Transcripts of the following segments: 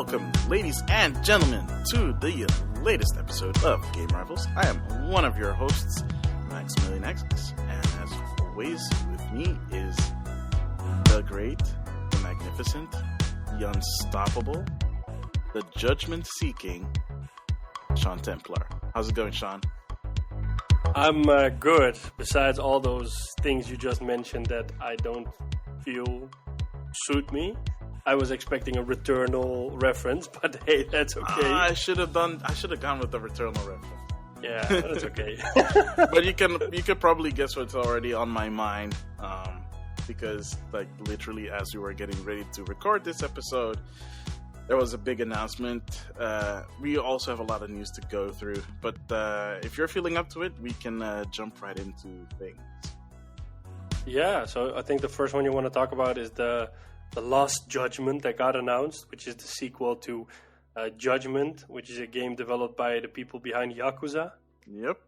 welcome, ladies and gentlemen, to the latest episode of Game Rivals. I am one of your hosts, Maximilian X, and as always, with me is the great, the magnificent, the unstoppable, the judgment-seeking Sean Templar. How's it going, Sean? I'm good, besides all those things you just mentioned that I don't feel suit me. I was expecting a Returnal reference, but hey, that's okay. I should have gone with the Returnal reference. Yeah, that's okay. But you could probably guess what's already on my mind, because like literally as we were getting ready to record this episode, there was a big announcement. We also have a lot of news to go through, but if you're feeling up to it, we can jump right into things. Yeah, so I think the first one you want to talk about is the Lost Judgment that got announced, which is the sequel to Judgment, which is a game developed by the people behind Yakuza. Yep.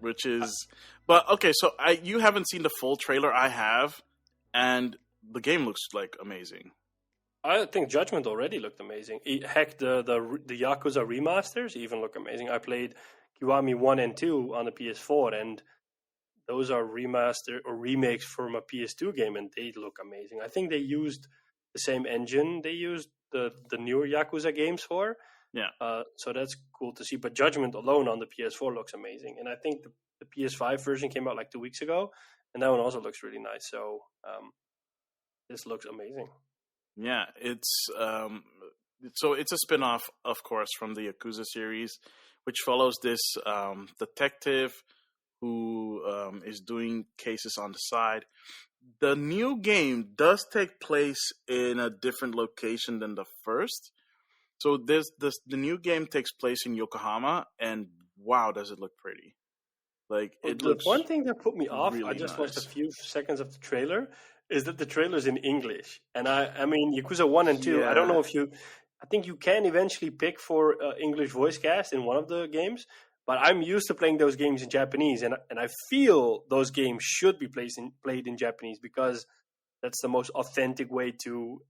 Which is... But, okay, so you haven't seen the full trailer. I have, and the game looks, like, amazing. I think Judgment already looked amazing. Heck, the Yakuza remasters even look amazing. I played Kiwami 1 and 2 on the PS4, and those are remaster or remakes from a PS2 game, and they look amazing. I think they used the same engine they used the newer Yakuza games for. Yeah. So that's cool to see. But Judgment alone on the PS4 looks amazing. And I think the PS5 version came out like 2 weeks ago, and that one also looks really nice. So this looks amazing. Yeah, it's it's a spin-off, of course, from the Yakuza series, which follows this detective who is doing cases on the side. The new game does take place in a different location than the first. So the new game takes place in Yokohama, and wow, does it look pretty. Like, it looks one thing that put me off, really I just nice. watched a few seconds of the trailer, is that the trailer's in English. And I mean, Yakuza 1 and 2, Yeah. I don't know if I think you can eventually pick for English voice cast in one of the games, but I'm used to playing those games in Japanese, and I feel those games should be played in Japanese because that's the most authentic way to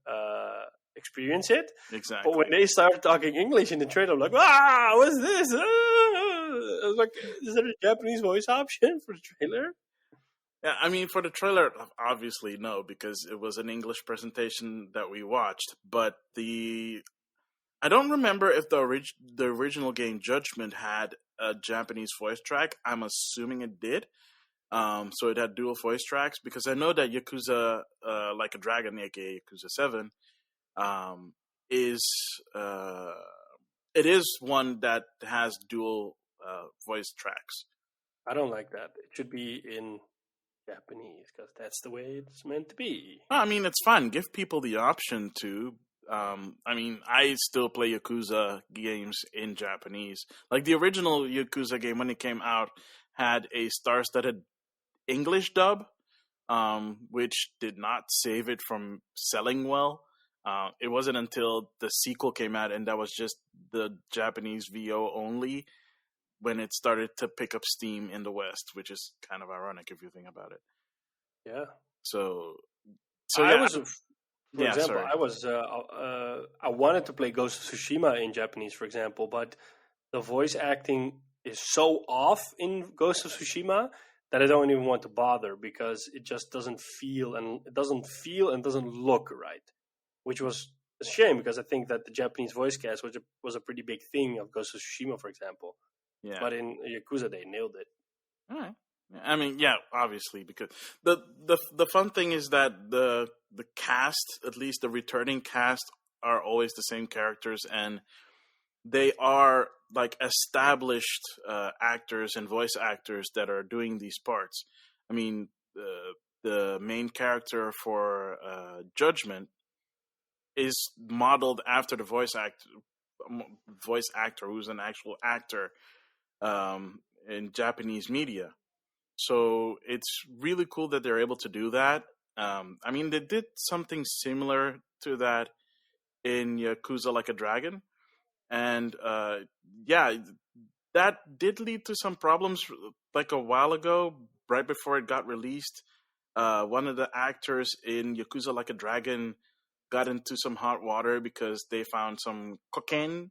experience it. Exactly. But when they started talking English in the trailer, I'm like, what's this? I was like, is there a Japanese voice option for the trailer? Yeah, I mean, for the trailer, obviously no, because it was an English presentation that we watched. But I don't remember if the original game Judgment had a Japanese voice track. I'm assuming it did. So it had dual voice tracks, because I know that Yakuza Like a Dragon, aka Yakuza 7, it is one that has dual voice tracks. I don't like that. It should be in Japanese because that's the way it's meant to be. I mean, it's fine. Give people the option to. I mean, I still play Yakuza games in Japanese. Like the original Yakuza game, when it came out, had a star-studded English dub, which did not save it from selling well. It wasn't until the sequel came out, and that was just the Japanese VO only, when it started to pick up steam in the West, which is kind of ironic if you think about it. Yeah. So yeah. I wanted to play Ghost of Tsushima in Japanese, for example, but the voice acting is so off in Ghost of Tsushima that I don't even want to bother, because it just doesn't feel and doesn't look right, which was a shame, because I think that the Japanese voice cast was a pretty big thing of Ghost of Tsushima, for example. Yeah. But in Yakuza, they nailed it. All right. I mean, yeah, obviously, because the fun thing is that the cast, at least the returning cast, are always the same characters, and they are like established actors and voice actors that are doing these parts. I mean, the main character for Judgment is modeled after the voice actor who's an actual actor in Japanese media. So it's really cool that they're able to do that. I mean, they did something similar to that in Yakuza Like a Dragon. And that did lead to some problems like a while ago, right before it got released. One of the actors in Yakuza Like a Dragon got into some hot water because they found some cocaine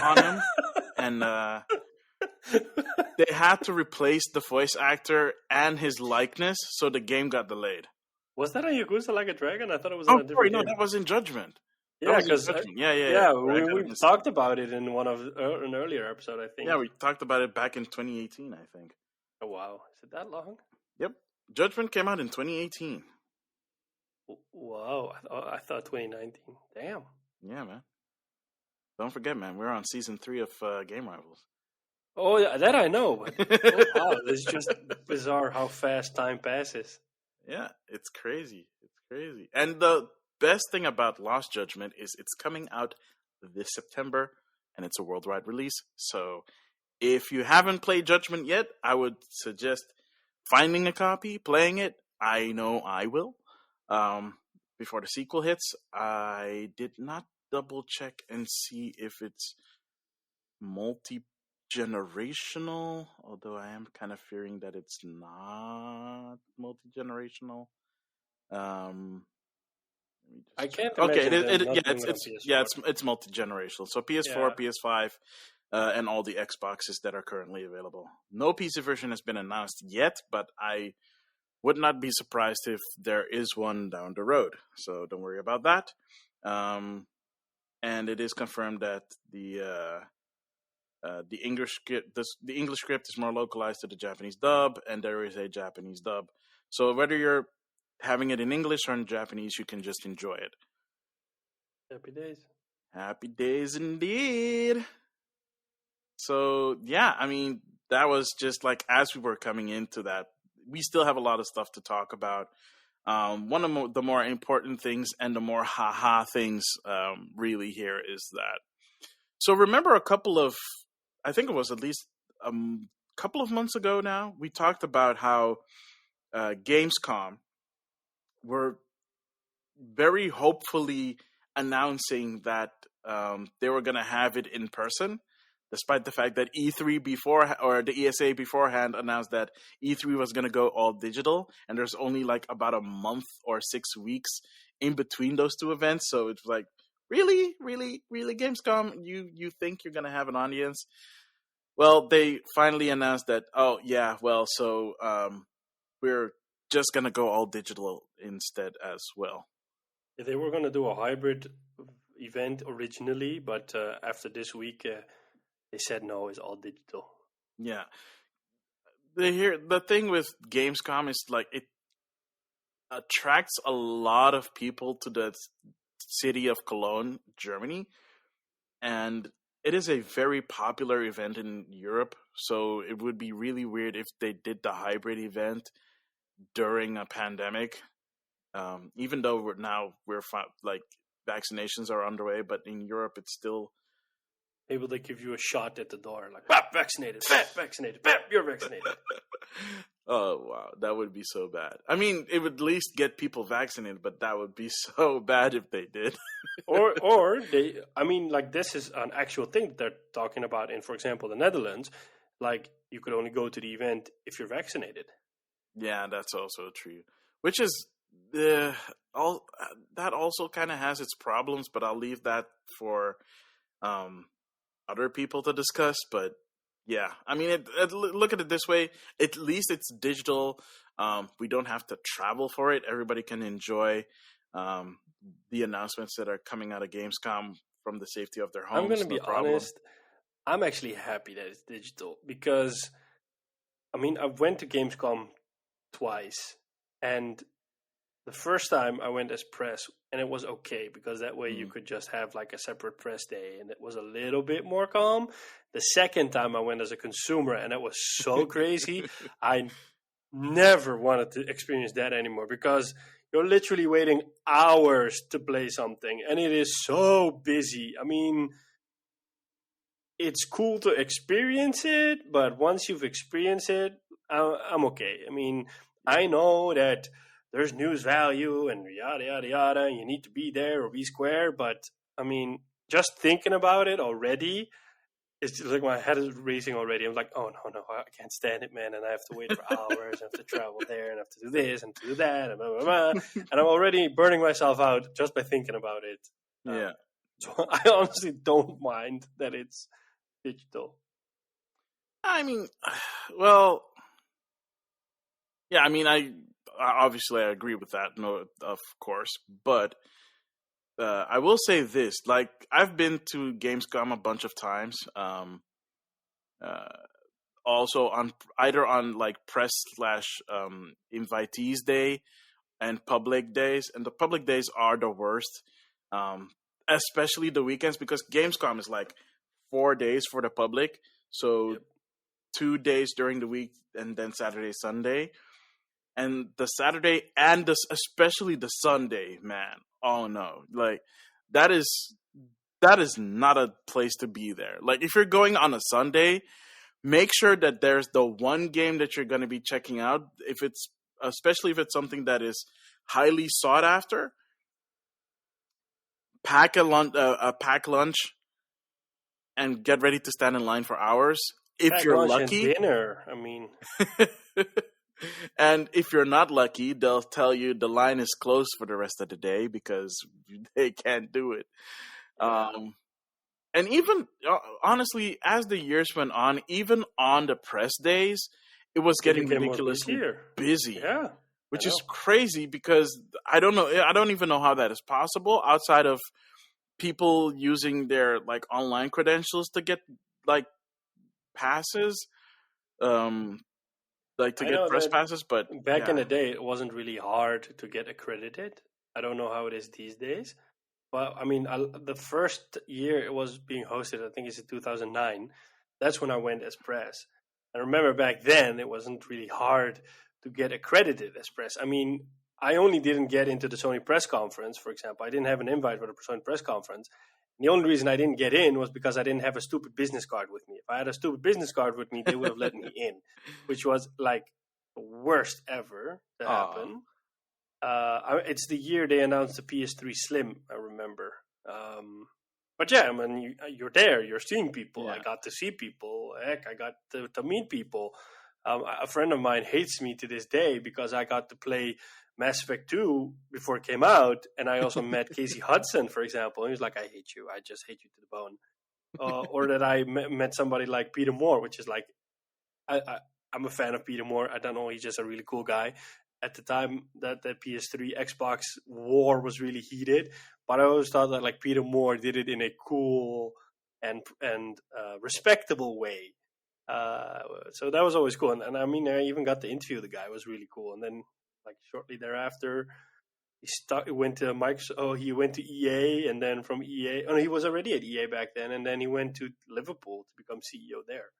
on him, and they had to replace the voice actor and his likeness, so the game got delayed. Was that a Yakuza Like a Dragon? I thought it was Oh, in a sorry, different no, game. that was in Judgment. That Yeah, was in because Judgment. Yeah. we talked about it in an earlier episode, I think. Yeah, we talked about it back in 2018, I think. Oh, wow. Is it that long? Yep. Judgment came out in 2018. Wow. I thought 2019. Damn. Yeah, man. Don't forget, man, we're on season 3 of Game Rivals. Oh, yeah, that I know. But wow, it's just bizarre how fast time passes. Yeah, it's crazy. It's crazy. And the best thing about Lost Judgment is it's coming out this September, and it's a worldwide release. So if you haven't played Judgment yet, I would suggest finding a copy, playing it. I know I will. Before the sequel hits, I did not double check and see if it's multi-generational, although I am kind of fearing that it's not multi-generational. I can't Okay, imagine it's multi-generational. So PS4, PS5, and all the Xboxes that are currently available. No PC version has been announced yet, but I would not be surprised if there is one down the road. So don't worry about that. And it is confirmed that the English script is more localized to the Japanese dub, and there is a Japanese dub. So whether you're having it in English or in Japanese, you can just enjoy it. Happy days. Happy days indeed. So yeah, I mean, that was just like as we were coming into that. We still have a lot of stuff to talk about. One of the more important things and the more haha things really here is that. So remember I think it was at least a couple of months ago now, we talked about how Gamescom were very hopefully announcing that they were going to have it in person, despite the fact that E3 the ESA beforehand announced that E3 was going to go all digital, and there's only like about a month or 6 weeks in between those two events. So it's like, really, Gamescom, you think you're going to have an audience? Well, they finally announced that, we're just going to go all digital instead as well. Yeah, they were going to do a hybrid event originally, but after this week, they said no, it's all digital. Yeah. The thing with Gamescom is like it attracts a lot of people to the city of Cologne, Germany, and it is a very popular event in Europe, so it would be really weird if they did the hybrid event during a pandemic. Even though vaccinations are underway, but in Europe it's still. Maybe they give you a shot at the door, like, bap, vaccinated, bap, vaccinated, bap, you're vaccinated. Oh, wow. That would be so bad. I mean, it would at least get people vaccinated, but that would be so bad if they did. or they, I mean, like, this is an actual thing that they're talking about in, for example, the Netherlands. Like, you could only go to the event if you're vaccinated. Yeah, that's also true. Which is, that also kind of has its problems, but I'll leave that for other people to discuss. But yeah, I mean, look at it this way. At least it's digital. We don't have to travel for it. Everybody can enjoy the announcements that are coming out of Gamescom from the safety of their homes. I'm going to be honest. I'm actually happy that it's digital because, I mean, I went to Gamescom twice, and the first time I went as press, and it was okay because that way you could just have like a separate press day, and it was a little bit more calm. The second time I went as a consumer, and it was so crazy. I never wanted to experience that anymore because you're literally waiting hours to play something, and it is so busy. I mean, it's cool to experience it, but once you've experienced it, I'm okay. I mean, I know that there's news value and yada, yada, yada, and you need to be there or be square. But, I mean, just thinking about it already, it's just like my head is racing already. I'm like, oh no, I can't stand it, man, and I have to wait for hours. I have to travel there, and I have to do this and to do that, and blah blah blah. And I'm already burning myself out just by thinking about it. Yeah. So I honestly don't mind that it's digital. I mean, well, yeah. I mean, obviously I agree with that. No, of course, but I will say this: like, I've been to Gamescom a bunch of times. Also on either on like press / invitees day and public days, and the public days are the worst, especially the weekends, because Gamescom is like 4 days for the public, so Yep. 2 days during the week and then Saturday, Sunday. And the Saturday and especially the Sunday, man. Oh no. Like that is not a place to be there. Like if you're going on a Sunday, make sure that there's the one game that you're going to be checking out. Especially if it's something that is highly sought after, pack a pack lunch and get ready to stand in line for hours. If Pack you're lunch and lucky, dinner. I mean, and if you're not lucky, they'll tell you the line is closed for the rest of the day because they can't do it. And even honestly, as the years went on, even on the press days, it was getting ridiculously busy. Yeah, which is crazy because I don't know. I don't even know how that is possible outside of people using their like online credentials to get like passes, like to get press passes. But back in the day, it wasn't really hard to get accredited. I don't know how it is these days. But I mean, the first year it was being hosted, I think it's in 2009. That's when I went as press. I remember back then it wasn't really hard to get accredited as press. I mean, I only didn't get into the Sony press conference, for example. I didn't have an invite for the Sony press conference. And the only reason I didn't get in was because I didn't have a stupid business card with me. If I had a stupid business card with me, they would have let me in, which was like the worst ever to happen. It's the year they announced the PS3 Slim, I remember. But yeah, I mean, you're there, you're seeing people. Yeah. I got to see people. Heck, I got to meet people. A friend of mine hates me to this day because I got to play Mass Effect 2 before it came out, and I also met Casey Hudson, for example. And he was like, I hate you. I just hate you to the bone. Or that I met somebody like Peter Moore, which is like, I'm a fan of Peter Moore. I don't know, he's just a really cool guy. At the time that the PS3 Xbox war was really heated, but I always thought that like Peter Moore did it in a cool and respectable way. So that was always cool. And I mean, I even got to interview the guy. It was really cool. And then like shortly thereafter, he went to Microsoft. Oh, he went to EA, and then from EA, he was already at EA back then, and then he went to Liverpool to become CEO there.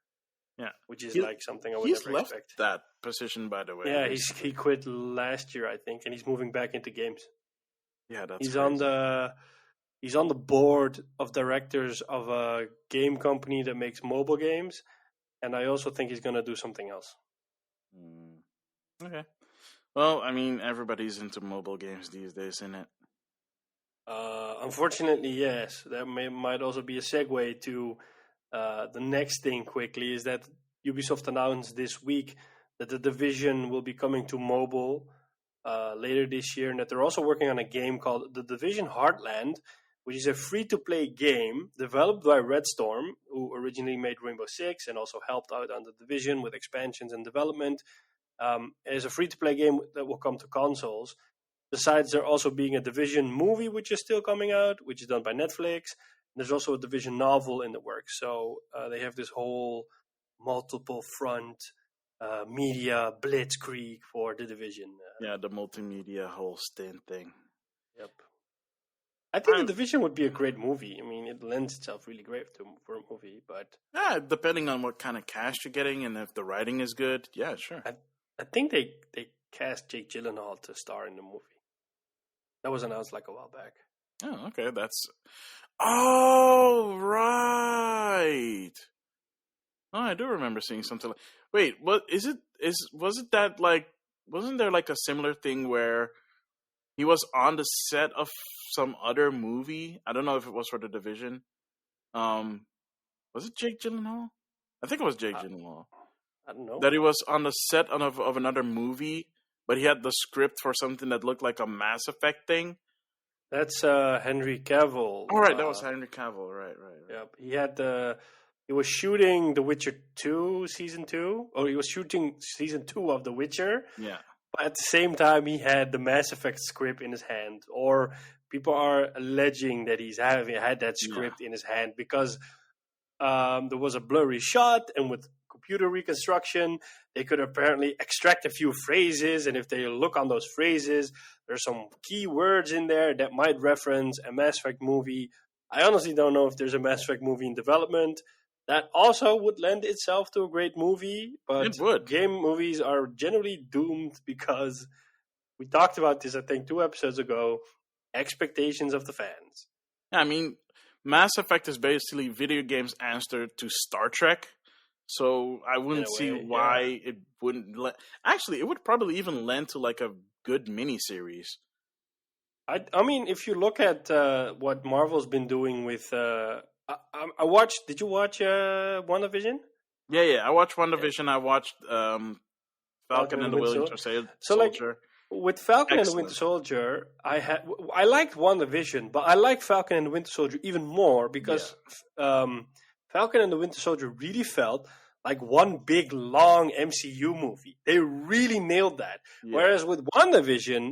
Yeah, which is like something I would never left expect. That position, by the way. Yeah, he quit last year, I think, and he's moving back into games. Yeah, that's he's crazy. He's on the board of directors of a game company that makes mobile games, and I also think he's going to do something else. Okay. Well, I mean, everybody's into mobile games these days, isn't it? Unfortunately, yes. That might also be a segue to the next thing quickly, is that Ubisoft announced this week that The Division will be coming to mobile later this year, and that they're also working on a game called The Division Heartland, which is a free-to-play game developed by Red Storm, who originally made Rainbow Six and also helped out on The Division with expansions and development. It is a free-to-play game that will come to consoles. Besides there also being a Division movie, which is still coming out, which is done by Netflix. There's also a Division novel in the works. So they have this whole multiple front media blitzkrieg for The Division. Yeah, the multimedia whole stint thing. Yep. I think The Division would be a great movie. I mean, it lends itself really great for a movie. But yeah, depending on what kind of cast you're getting and if the writing is good, yeah, sure. I think they cast Jake Gyllenhaal to star in the movie. That was announced like a while back. Oh, okay. Oh, right. Oh, I do remember seeing something like. Wait, what is it? Was it that like? Wasn't there like a similar thing where he was on the set of some other movie? I don't know if it was for The Division, Was it Jake Gyllenhaal? I think it was Jake Gyllenhaal. I don't know. That he was on the set of another movie, but he had the script for something that looked like a Mass Effect thing. That's Henry Cavill. All right, that was Henry Cavill. Right. Yep. He was shooting The Witcher 2 season 2, or he was shooting season 2 of The Witcher. Yeah. But at the same time, he had the Mass Effect script in his hand, or people are alleging that he's had that script in his hand because there was a blurry shot, and with computer reconstruction, they could apparently extract a few phrases, and if they look on those phrases, there's some key words in there that might reference a Mass Effect movie. I honestly don't know if there's a Mass Effect movie in development. That also would lend itself to a great movie, but it would. Game movies are generally doomed because we talked about this, I think, 2 episodes ago, expectations of the fans. Yeah, I mean, Mass Effect is basically video games' answer to Star Trek. So I wouldn't see why it wouldn't. Actually, it would probably even lend to like a good miniseries. I mean, if you look at what Marvel's been doing with, I watched. Did you watch WandaVision? Yeah. I watched WandaVision. I watched Falcon and the Winter Soldier. So like with Falcon and the Winter Soldier, I liked WandaVision, but I like Falcon and the Winter Soldier even more because Falcon and the Winter Soldier really felt like one big, long MCU movie. They really nailed that. Yeah. Whereas with WandaVision,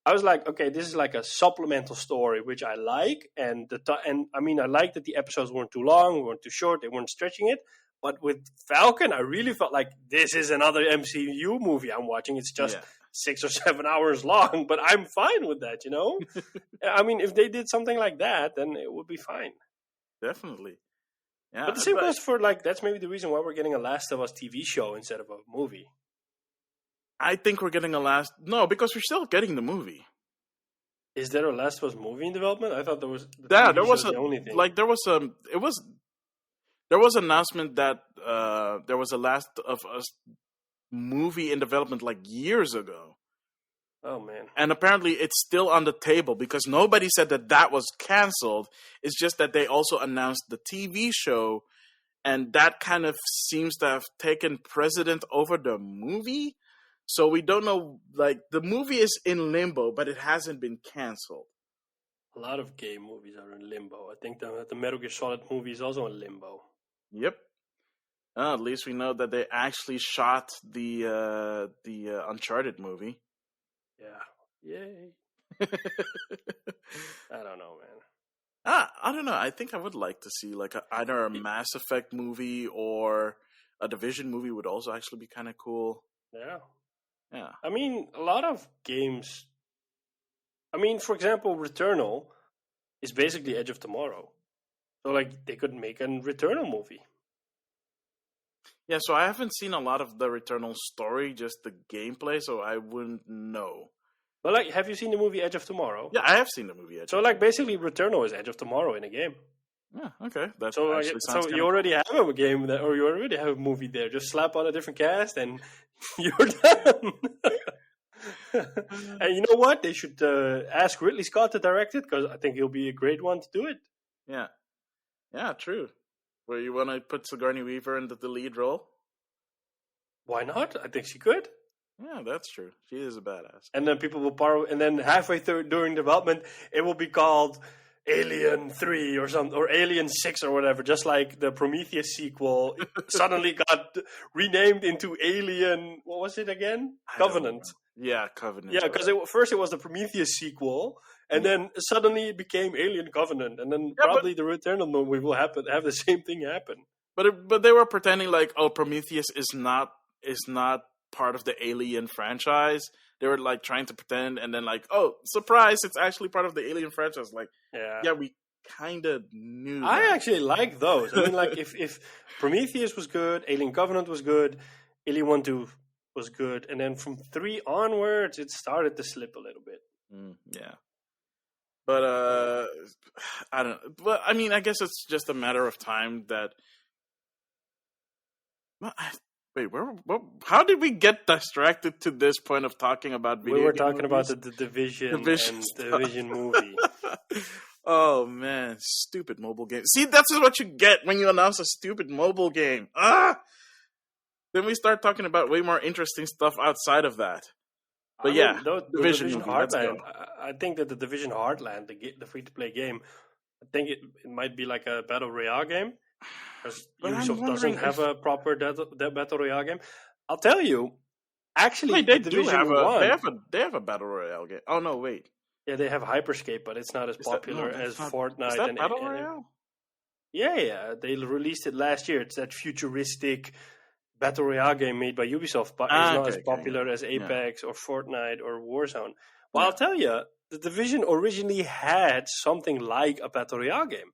I was like, okay, this is like a supplemental story, which I like. And I mean, I like that the episodes weren't too long, weren't too short, they weren't stretching it. But with Falcon, I really felt like this is another MCU movie I'm watching. It's just 6 or 7 hours long, but I'm fine with that, you know? I mean, if they did something like that, then it would be fine. Definitely. Yeah, but the same goes for, like, that's maybe the reason why we're getting a Last of Us TV show instead of a movie. I think we're getting No, because we're still getting the movie. Is there a Last of Us movie in development? I thought there was... there was the only thing. Like, there was an announcement that there was a Last of Us movie in development like years ago. Oh, man. And apparently it's still on the table because nobody said that was canceled. It's just that they also announced the TV show, and that kind of seems to have taken precedent over the movie. So we don't know, like, the movie is in limbo, but it hasn't been canceled. A lot of game movies are in limbo. I think the Metal Gear Solid movie is also in limbo. Yep. At least we know that they actually shot the Uncharted movie. Yeah. Yay. I don't know, man. I don't know. I think I would like to see like either a Mass Effect movie or a Division movie would also actually be kind of cool. Yeah. Yeah. I mean, a lot of games... I mean, for example, Returnal is basically Edge of Tomorrow. So, like, they could make a Returnal movie. Yeah, so I haven't seen a lot of the Returnal story, just the gameplay, so I wouldn't know. But, like, have you seen the movie Edge of Tomorrow? Yeah, I have seen the movie Edge. So, like, basically, Returnal is Edge of Tomorrow in a game. Yeah, okay. That so, you already have a game, or you already have a movie there. Just slap on a different cast, and you're done. And you know what? They should ask Ridley Scott to direct it, because I think he'll be a great one to do it. Yeah. Yeah, true. Where you want to put Sigourney Weaver into the lead role? Why not? I think she could. Yeah, that's true. She is a badass. And then people will borrow, and then halfway through during development, it will be called Alien 3 or something, or Alien 6 or whatever, just like the Prometheus sequel suddenly got renamed into Alien, what was it again? Covenant. Yeah, Covenant. Yeah, because first it was the Prometheus sequel, and then suddenly it became Alien Covenant, and then probably the Returnal movie will have the same thing happen. But they were pretending like, oh, Prometheus is not part of the Alien franchise. They were like trying to pretend, and then like, oh, surprise, it's actually part of the Alien franchise. Like, yeah, we kind of knew that. I actually like those. I mean, like, if Prometheus was good, Alien Covenant was good, Alien 1-2 was good, and then from 3 onwards, it started to slip a little bit. Yeah. But, I don't know. But, I mean, I guess it's just a matter of time that... Wait, how did we get distracted to this point of talking about video games? We were talking about the Division and the Division movie. Oh man, stupid mobile game. See, that's what you get when you announce a stupid mobile game. Then we start talking about way more interesting stuff outside of that. But I yeah, mean, the Division Division movie. Let's go. Heartland. I think that the Division Heartland, the free to play game, I think it might be like a battle royale game because But I'm Ubisoft doesn't wondering have if a proper battle royale game. I'll tell you, actually, wait, the they do have Division a One. they have a battle royale game. Oh no, wait, Yeah, they have Hyperscape, but it's not as is that popular that's as not? Fortnite. Is that battle royale? Yeah, they released it last year. It's that futuristic battle royale game made by Ubisoft, but it's not as Okay, popular as yeah, Apex or Fortnite or Warzone. Well, yeah. I'll tell you, the Division originally had something like a battle royale game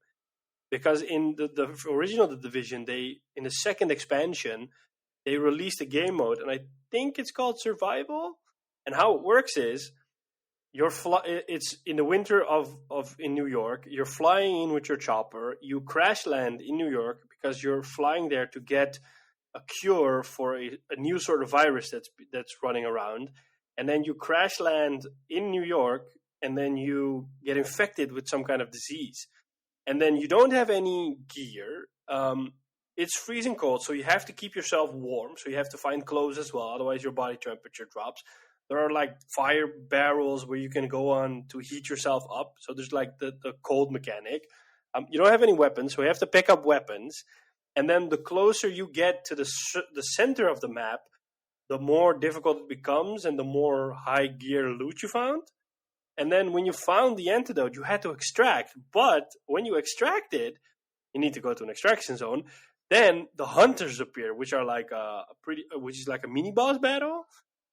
because in the original The Division, they in the second expansion they released a game mode, and I think it's called Survival. And how it works is it's in the winter of in New York. You're flying in with your chopper. You crash land in New York because you're flying there to get a cure for a new sort of virus that's running around, and then you crash land in New York, and then you get infected with some kind of disease, and then you don't have any gear. It's freezing cold, so you have to keep yourself warm. So you have to find clothes as well, otherwise your body temperature drops. There are like fire barrels where you can go on to heat yourself up. So there's like the cold mechanic. You don't have any weapons, so you have to pick up weapons. And then the closer you get to the center of the map, the more difficult it becomes and the more high gear loot you found. And then when you found the antidote, you had to extract. But when you extracted, you need to go to an extraction zone. Then the hunters appear, which are like which is like a mini boss battle.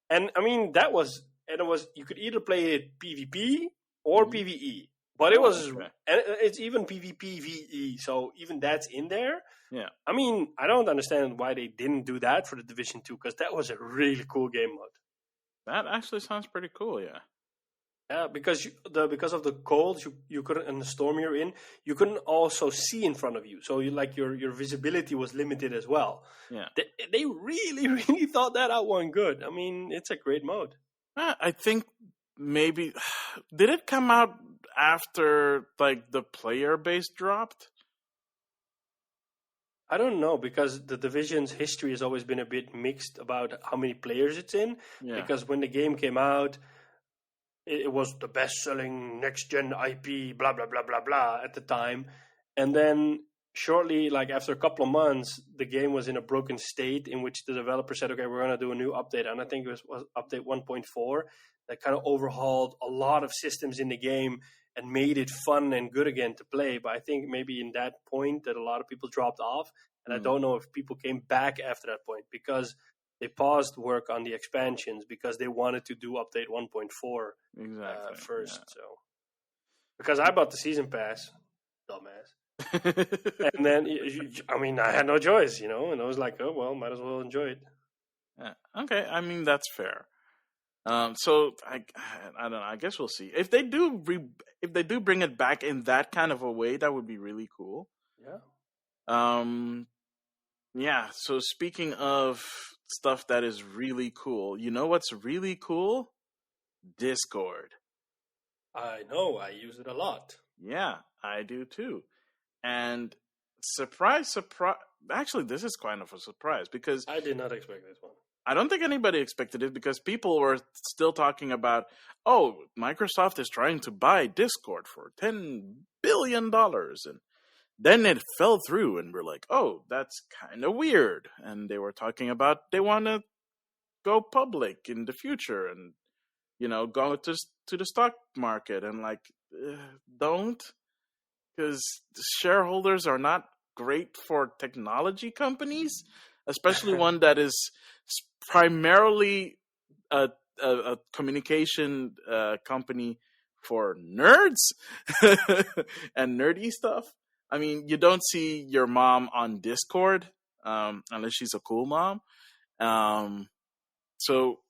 And I mean, you could either play it PvP or PvE. But it was, okay. and it's even PvP VE, so even that's in there. Yeah. I mean, I don't understand why they didn't do that for the Division 2, because that was a really cool game mode. That actually sounds pretty cool, yeah. Yeah, because because of the cold, you couldn't, and the storm you're in, you couldn't also see in front of you. So your visibility was limited as well. Yeah. They really, really thought that out one good. I mean, it's a great mode. I think maybe did it come out after like the player base dropped? I don't know, because the Division's history has always been a bit mixed about how many players it's in. Yeah. Because when the game came out, it was the best-selling next-gen IP, blah, blah, blah, blah, blah, at the time. And then shortly, like after a couple of months, the game was in a broken state in which the developer said, okay, we're going to do a new update. And I think it was update 1.4 that kind of overhauled a lot of systems in the game and made it fun and good again to play. But I think maybe in that point that a lot of people dropped off. And I don't know if people came back after that point, because they paused work on the expansions because they wanted to do update 1.4 first. Yeah. So, because I bought the season pass, dumbass, and then I mean I had no choice, and I was like, oh well, might as well enjoy it. Yeah. Okay, I mean that's fair. So I don't know. I guess we'll see if they do bring it back in that kind of a way. That would be really cool. Yeah. Yeah. So speaking of stuff that is really cool, you know what's really cool? Discord. I know. I use it a lot. Yeah, I do too. And surprise. Actually, this is kind of a surprise because I did not expect this one. I don't think anybody expected it, because people were still talking about, oh, Microsoft is trying to buy Discord for $10 billion. And then it fell through, and we're like, oh, that's kind of weird. And they were talking about they want to go public in the future and, go to the stock market. And like, don't, because shareholders are not great for technology companies, especially one that is primarily a communication company for nerds and nerdy stuff. I mean, you don't see your mom on Discord unless she's a cool mom. So,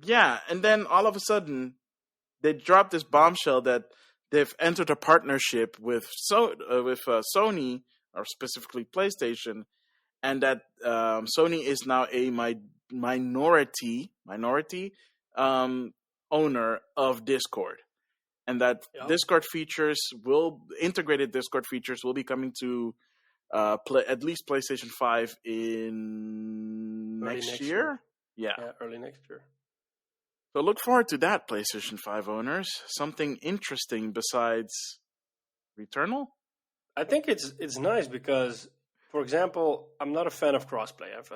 yeah. And then all of a sudden, they dropped this bombshell that they've entered a partnership with Sony, or specifically PlayStation, and that Sony is now a minority owner of Discord. and that Yeah. integrated Discord features will be coming to at least PlayStation 5 in next year. Yeah, early next year. So look forward to that, PlayStation 5 owners. Something interesting besides Returnal? I think it's nice because, for example, I'm not a fan of crossplay. I've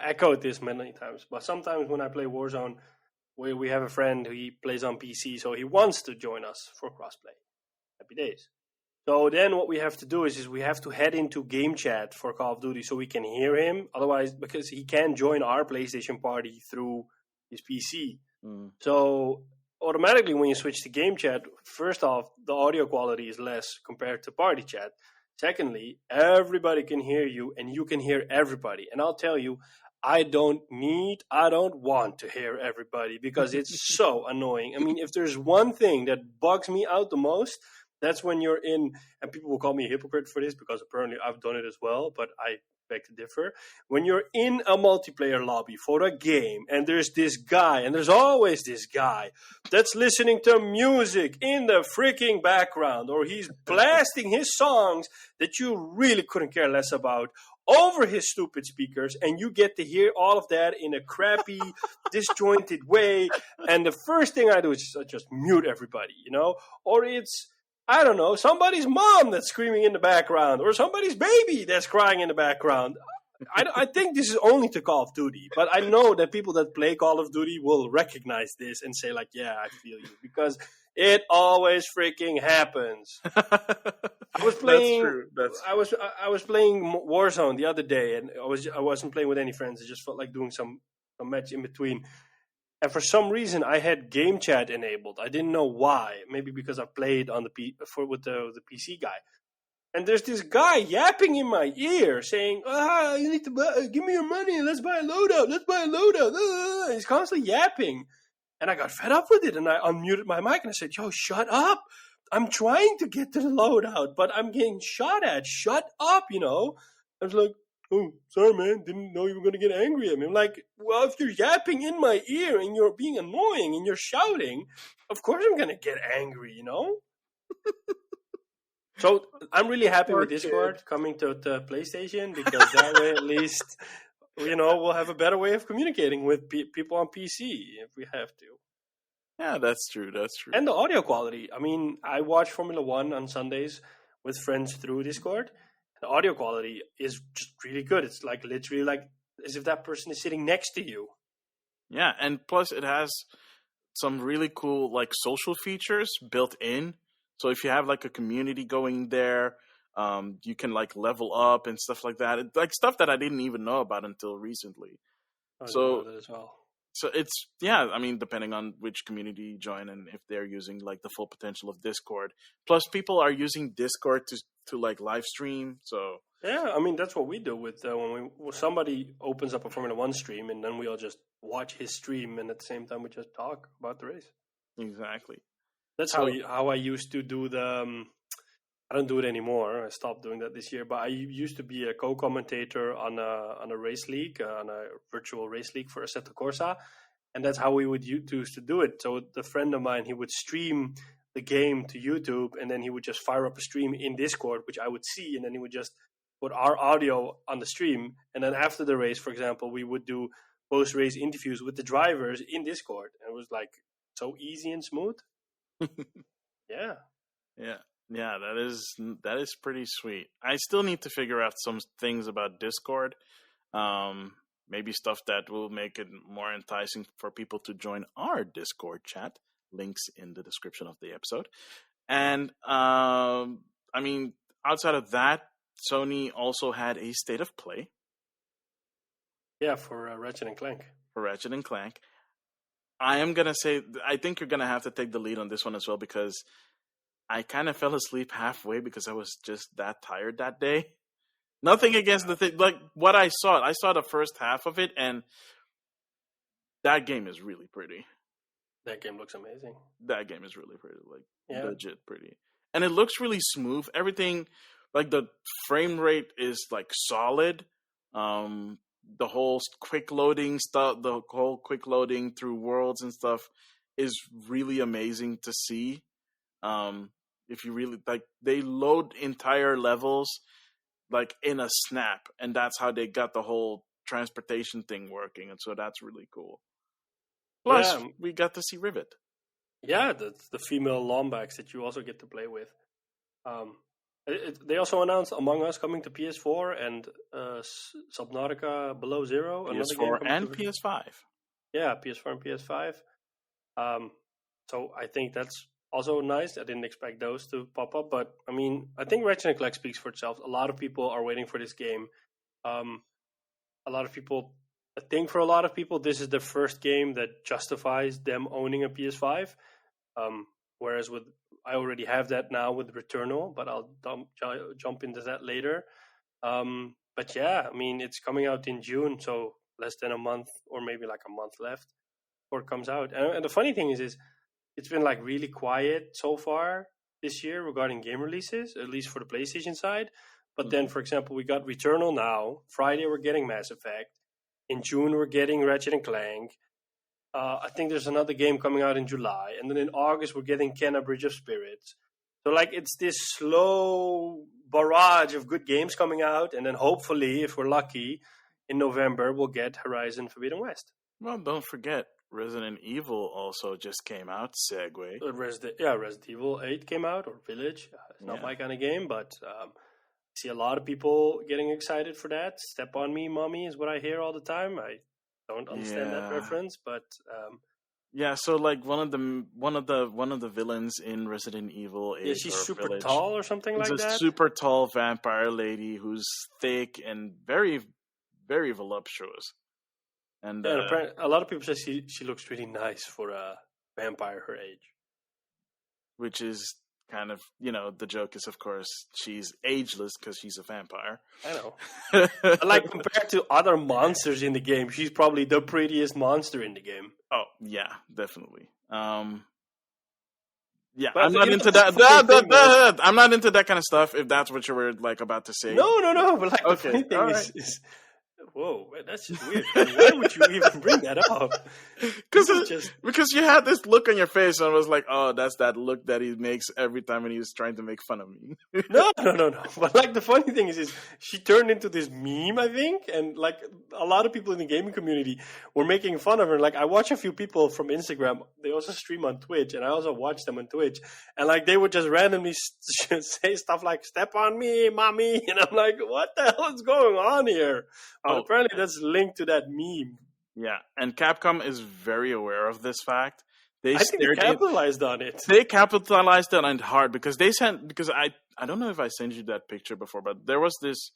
echoed this many times, but sometimes when I play Warzone, we have a friend who he plays on PC, so he wants to join us for crossplay. Happy days. So then what we have to do is we have to head into game chat for Call of Duty so we can hear him. Otherwise, because he can't join our PlayStation party through his PC. So automatically when you switch to game chat, first off, the audio quality is less compared to party chat. Secondly, everybody can hear you and you can hear everybody. And I'll tell you, I don't want to hear everybody because it's so annoying. I mean, if there's one thing that bugs me out the most, that's when you're in, and people will call me a hypocrite for this because apparently I've done it as well, but I beg to differ. When you're in a multiplayer lobby for a game and there's this guy, and there's always this guy that's listening to music in the freaking background, or he's blasting his songs that you really couldn't care less about over his stupid speakers, and you get to hear all of that in a crappy, disjointed way, and the first thing I do is just mute everybody, or it's, I don't know, somebody's mom that's screaming in the background, or somebody's baby that's crying in the background. I think this is only to Call of Duty, but I know that people that play Call of Duty will recognize this and say, like, yeah, I feel you, because it always freaking happens. I was playing. That's true. I was playing Warzone the other day, and I wasn't playing with any friends. I just felt like doing some match in between. And for some reason, I had game chat enabled. I didn't know why. Maybe because I played on with the PC guy. And there's this guy yapping in my ear saying, you need to give me your money. Let's buy a loadout. He's constantly yapping. And I got fed up with it. And I unmuted my mic and I said, yo, shut up. I'm trying to get to the loadout, but I'm getting shot at. Shut up, I was like, oh, sorry, man. Didn't know you were going to get angry at me. I'm like, well, if you're yapping in my ear and you're being annoying and you're shouting, of course I'm going to get angry, So I'm really happy with Discord coming to the PlayStation because that way at least, we'll have a better way of communicating with people on PC if we have to. Yeah, that's true. And the audio quality. I mean, I watch Formula 1 on Sundays with friends through Discord. The audio quality is just really good. It's like literally like as if that person is sitting next to you. Yeah, and plus it has some really cool like social features built in. So if you have like a community going there, you can like level up and stuff like that. It's like stuff that I didn't even know about until recently. I know that as well. So it's, I mean, depending on which community you join and if they're using like the full potential of Discord. Plus people are using Discord to like live stream. So yeah, I mean, that's what we do with when somebody opens up a Formula 1 stream and then we all just watch his stream and at the same time we just talk about the race. Exactly. That's how I used to do the I don't do it anymore. I stopped doing that this year. But I used to be a co-commentator on a race league, on a virtual race league for Assetto Corsa, and that's how we would used to do it. So the friend of mine, he would stream the game to YouTube, and then he would just fire up a stream in Discord, which I would see, and then he would just put our audio on the stream. And then after the race, for example, we would do post-race interviews with the drivers in Discord. And it was like so easy and smooth. Yeah. Yeah. Yeah, that is pretty sweet. I still need to figure out some things about Discord. Maybe stuff that will make it more enticing for people to join our Discord chat. Links in the description of the episode. And I mean, outside of that, Sony also had a State of Play. Yeah, for Ratchet and Clank. For Ratchet and Clank. I am gonna say, I think you're gonna have to take the lead on this one as well because I kind of fell asleep halfway because I was just that tired that day. Nothing against the thing. Like, what I saw the first half of it, and that game is really pretty. That game looks amazing. That game is really pretty. Like, legit pretty. And it looks really smooth. Everything, like, the frame rate is, like, solid. The whole quick loading stuff, the whole quick loading through worlds and stuff is really amazing to see. If you really like, they load entire levels like in a snap, and that's how they got the whole transportation thing working, and so that's really cool. Plus, Yeah, we got to see Rivet. yeah, that's the female Lombax that you also get to play with. They also announced Among Us coming to PS4 and Subnautica Below Zero, another game PS4 coming and to PS5. Yeah, PS4 and PS5. So I think that's also nice. I didn't expect those to pop up, but I mean, I think Ratchet and Clank speaks for itself. A lot of people are waiting for this game. A lot of people, I think for a lot of people, this is the first game that justifies them owning a PS5. Whereas I already have that now with Returnal, but I'll jump into that later. But yeah, I mean, it's coming out in June, so less than a month, or maybe like a month left before it comes out. And the funny thing is it's been like really quiet so far this year regarding game releases, at least for the PlayStation side. But then, for example, we got Returnal now. Friday, we're getting Mass Effect. In June, we're getting Ratchet and Clank. I think there's another game coming out in July. And then in August, we're getting Kena Bridge of Spirits. So, like, it's this slow barrage of good games coming out. And then hopefully, if we're lucky, in November, we'll get Horizon Forbidden West. Well, don't forget, Resident Evil also just came out. Segue. Resident Evil 8 came out, or Village. It's not my kind of game, but I see a lot of people getting excited for that. Step on Me, Mommy is what I hear all the time. I don't understand that reference, but yeah. So like one of the villains in Resident Evil is she's super Village. tall or something like that. A super tall vampire lady who's thick and very, very voluptuous. And a lot of people say she looks really nice for a vampire her age. Which is kind of, the joke is, of course, she's ageless because she's a vampire. I know. Like, compared to other monsters in the game, she's probably the prettiest monster in the game. Oh, yeah, definitely. Yeah, but I'm not into that. I'm not into that kind of stuff, if that's what you were, like, about to say. No. But, like, the funny thing is whoa, that's just weird. Why would you even bring that up? Because you had this look on your face, and I was like, oh, that's that look that he makes every time when he was trying to make fun of me. No. But like the funny thing is she turned into this meme, I think, and like a lot of people in the gaming community were making fun of her. Like I watch a few people from Instagram. They also stream on Twitch, and I also watch them on Twitch. And like they would just randomly say stuff like "Step on me, mommy," and I'm like, what the hell is going on here? Apparently that's linked to that meme. Yeah, and Capcom is very aware of this fact. I think they capitalized on it. They capitalized on it hard because I don't know if I sent you that picture before, but there was this,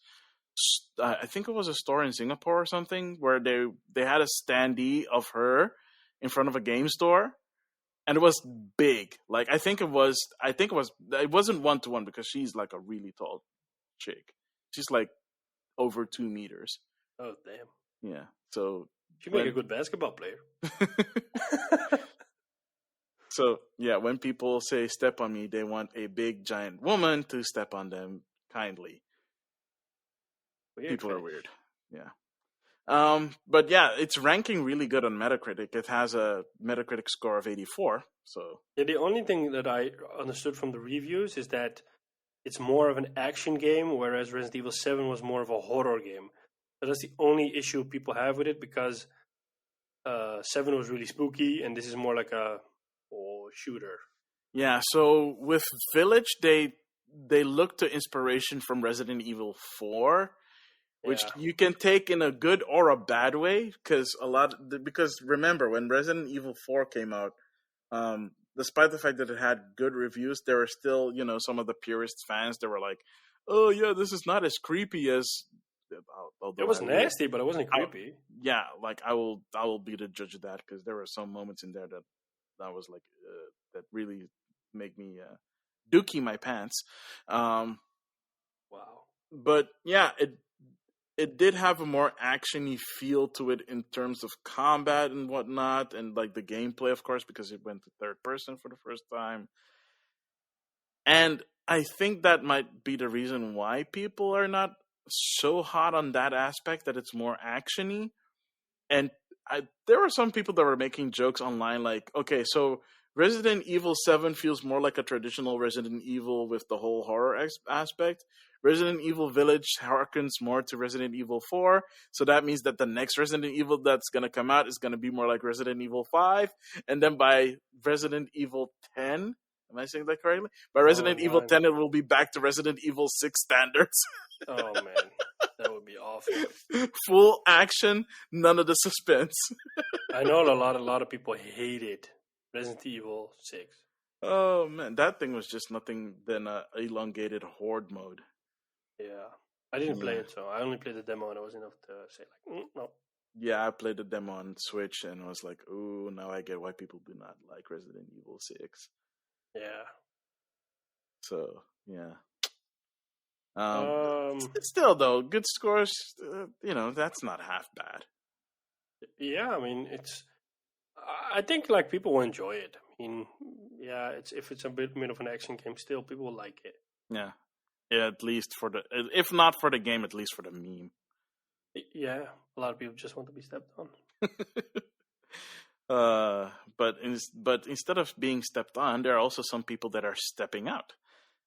I think it was a store in Singapore or something, where they had a standee of her in front of a game store, and it was big. Like it wasn't 1-to-1 because she's like a really tall chick. She's like over 2 meters. Oh, damn. Yeah. So she make a good basketball player. So, yeah, when people say step on me, they want a big, giant woman to step on them kindly. People are weird. Yeah. But yeah, it's ranking really good on Metacritic. It has a Metacritic score of 84. So yeah, the only thing that I understood from the reviews is that it's more of an action game, whereas Resident Evil 7 was more of a horror game. So that's the only issue people have with it, because 7 was really spooky, and this is more like a shooter. Yeah, so with Village, they look to inspiration from Resident Evil 4, which you can take in a good or a bad way, because remember, when Resident Evil 4 came out, despite the fact that it had good reviews, there were still, some of the purist fans that were like, oh yeah, this is not as creepy as... It was nasty, but it wasn't creepy. I will be the judge of that, because there were some moments in there that was like that really make me dookie my pants. Wow! But yeah, it did have a more actiony feel to it in terms of combat and whatnot, and like the gameplay, of course, because it went to third person for the first time. And I think that might be the reason why people are not so hot on that aspect, that it's more actiony. And there were some people that were making jokes online like, okay, so Resident Evil 7 feels more like a traditional Resident Evil with the whole horror aspect. Resident Evil Village harkens more to Resident Evil 4, so that means that the next Resident Evil that's going to come out is going to be more like Resident Evil 5, and then by Resident Evil 10, am I saying that correctly? By Resident Evil 10, it will be back to Resident Evil 6 standards. Oh, man. That would be awful. Full action, none of the suspense. I know a lot of people hated Resident Evil 6. Oh, man. That thing was just nothing than a elongated horde mode. Yeah. I didn't play it, so I only played the demo, and it was enough to say, like, no. Yeah, I played the demo on Switch, and I was like, ooh, now I get why people do not like Resident Evil 6. Yeah. So, yeah. Still, though, good scores, that's not half bad. Yeah, I mean, I think, like, people will enjoy it. I mean, yeah, if it's a bit of an action game, still, people will like it. Yeah. Yeah, at least if not for the game, at least for the meme. Yeah, a lot of people just want to be stepped on. But instead of being stepped on, there are also some people that are stepping out.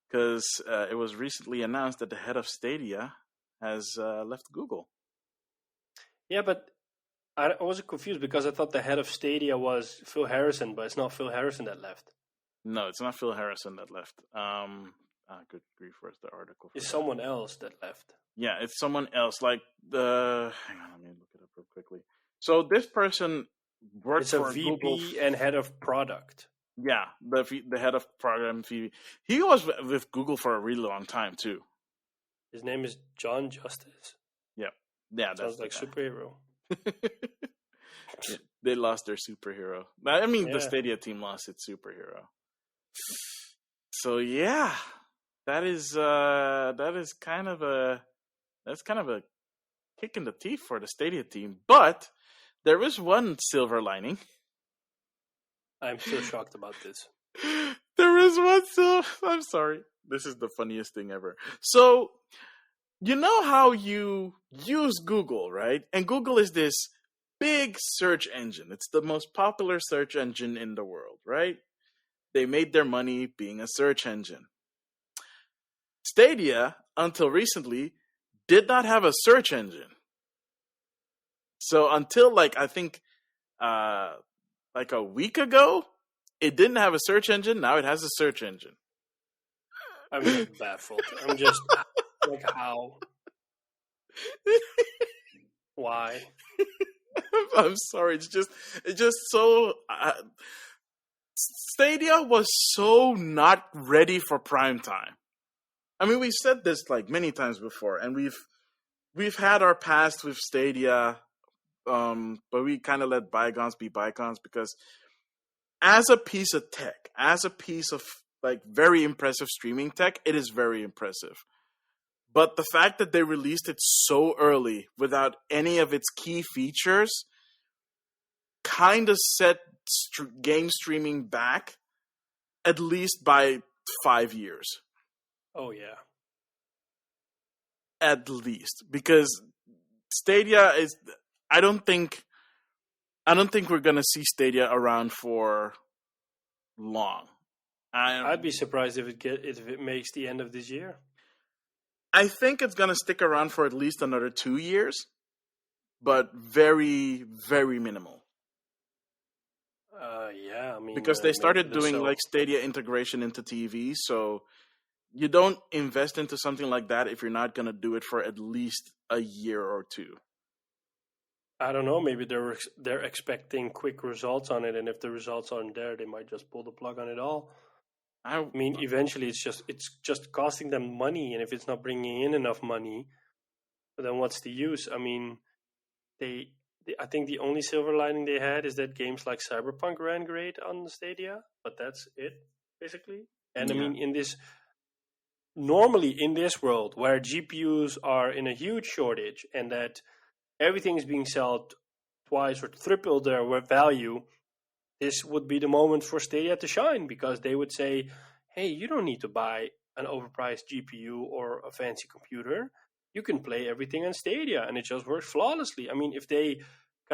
Because it was recently announced that the head of Stadia has left Google. Yeah, but I was confused because I thought the head of Stadia was Phil Harrison, but it's not Phil Harrison that left. No, it's not Phil Harrison that left. Good grief, where's the article? It's someone else that left. Yeah, it's someone else. Like hang on, let me look it up real quickly. So this person works for VP Google and head of product. Yeah, the head of program VP. He was with Google for a really long time too. His name is John Justice. Yeah, sounds like superhero. Yeah, they lost their superhero. I mean, the Stadia team lost its superhero. So yeah, that is kind of a kick in the teeth for the Stadia team. But there is one silver lining. I'm still shocked about this. There is one silver. I'm sorry. This is the funniest thing ever. So, you know how you use Google, right? And Google is this big search engine. It's the most popular search engine in the world, right? They made their money being a search engine. Stadia, until recently, did not have a search engine. So until I think like a week ago, it didn't have a search engine. Now it has a search engine. I'm just baffled. I'm just like, how? Why? I'm sorry. It's just so. Stadia was so not ready for prime time. I mean, we've said this many times before, and we've had our past with Stadia, but we kind of let bygones be bygones because as a piece of tech, as a piece of very impressive streaming tech, it is very impressive. But the fact that they released it so early without any of its key features kind of set game streaming back at least by 5 years. Oh, yeah. At least. Because Stadia is... I don't think we're going to see Stadia around for long. I'd be surprised if it makes the end of this year. I think it's going to stick around for at least another 2 years, but very, very minimal. Yeah, I mean... Because they started doing Stadia integration into TV, so you don't invest into something like that if you're not going to do it for at least a year or two. I don't know. Maybe they're expecting quick results on it, and if the results aren't there, they might just pull the plug on it all. I mean, eventually, it's just costing them money, and if it's not bringing in enough money, then what's the use? I mean, I think the only silver lining they had is that games like Cyberpunk ran great on Stadia, but that's it, basically. And I mean, normally in this world where GPUs are in a huge shortage and that everything is being sold twice or triple their value, this would be the moment for Stadia to shine, because they would say, hey, you don't need to buy an overpriced GPU or a fancy computer. You can play everything on Stadia, and it just works flawlessly. I mean, if they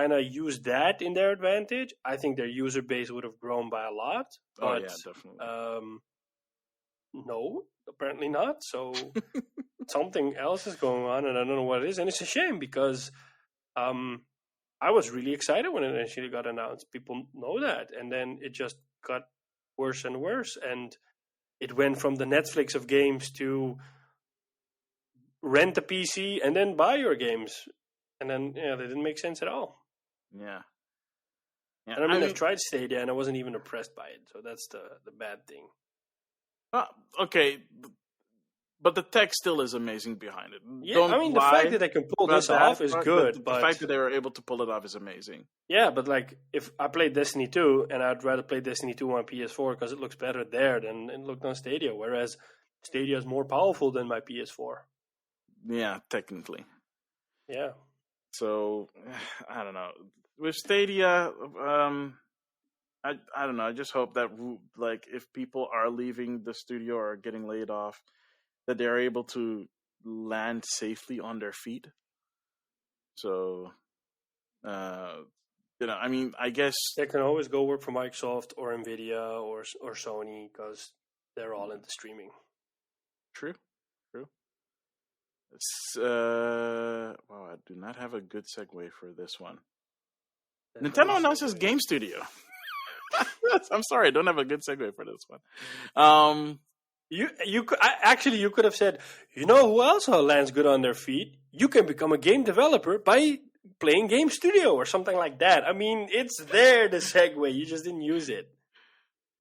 kind of used that in their advantage, I think their user base would have grown by a lot. Oh But yeah, definitely. no, apparently not. So something else is going on, and I don't know what it is. And it's a shame because I was really excited when it initially got announced. People know that, and then it just got worse and worse, and it went from the Netflix of games to rent a PC and then buy your games, and then they didn't make sense at all. Yeah. Yeah. And I mean, I've tried Stadia, and I wasn't even impressed by it, so that's the bad thing. Okay, but the tech still is amazing behind it. Yeah, Don't I mean, the fact that I can pull this off is good, but the fact that they were able to pull it off is amazing. Yeah, but like, if I played Destiny 2, and I'd rather play Destiny 2 on PS4 because it looks better there than it looked on Stadia, whereas Stadia is more powerful than my PS4. Yeah, technically. Yeah. So, I don't know. With Stadia, I don't know. I just hope that, like, if people are leaving the studio or getting laid off, that they're able to land safely on their feet. So, I mean, I guess they can always go work for Microsoft or Nvidia or Sony because they're all into streaming. True. Wow, I do not have a good segue for this one. Nintendo announces Gamestudio. I'm sorry, I don't have a good segue for this one. You could have said, you know who else lands good on their feet? You can become a game developer by playing Gamestudio or something like that. I mean, it's there, the segue. You just didn't use it.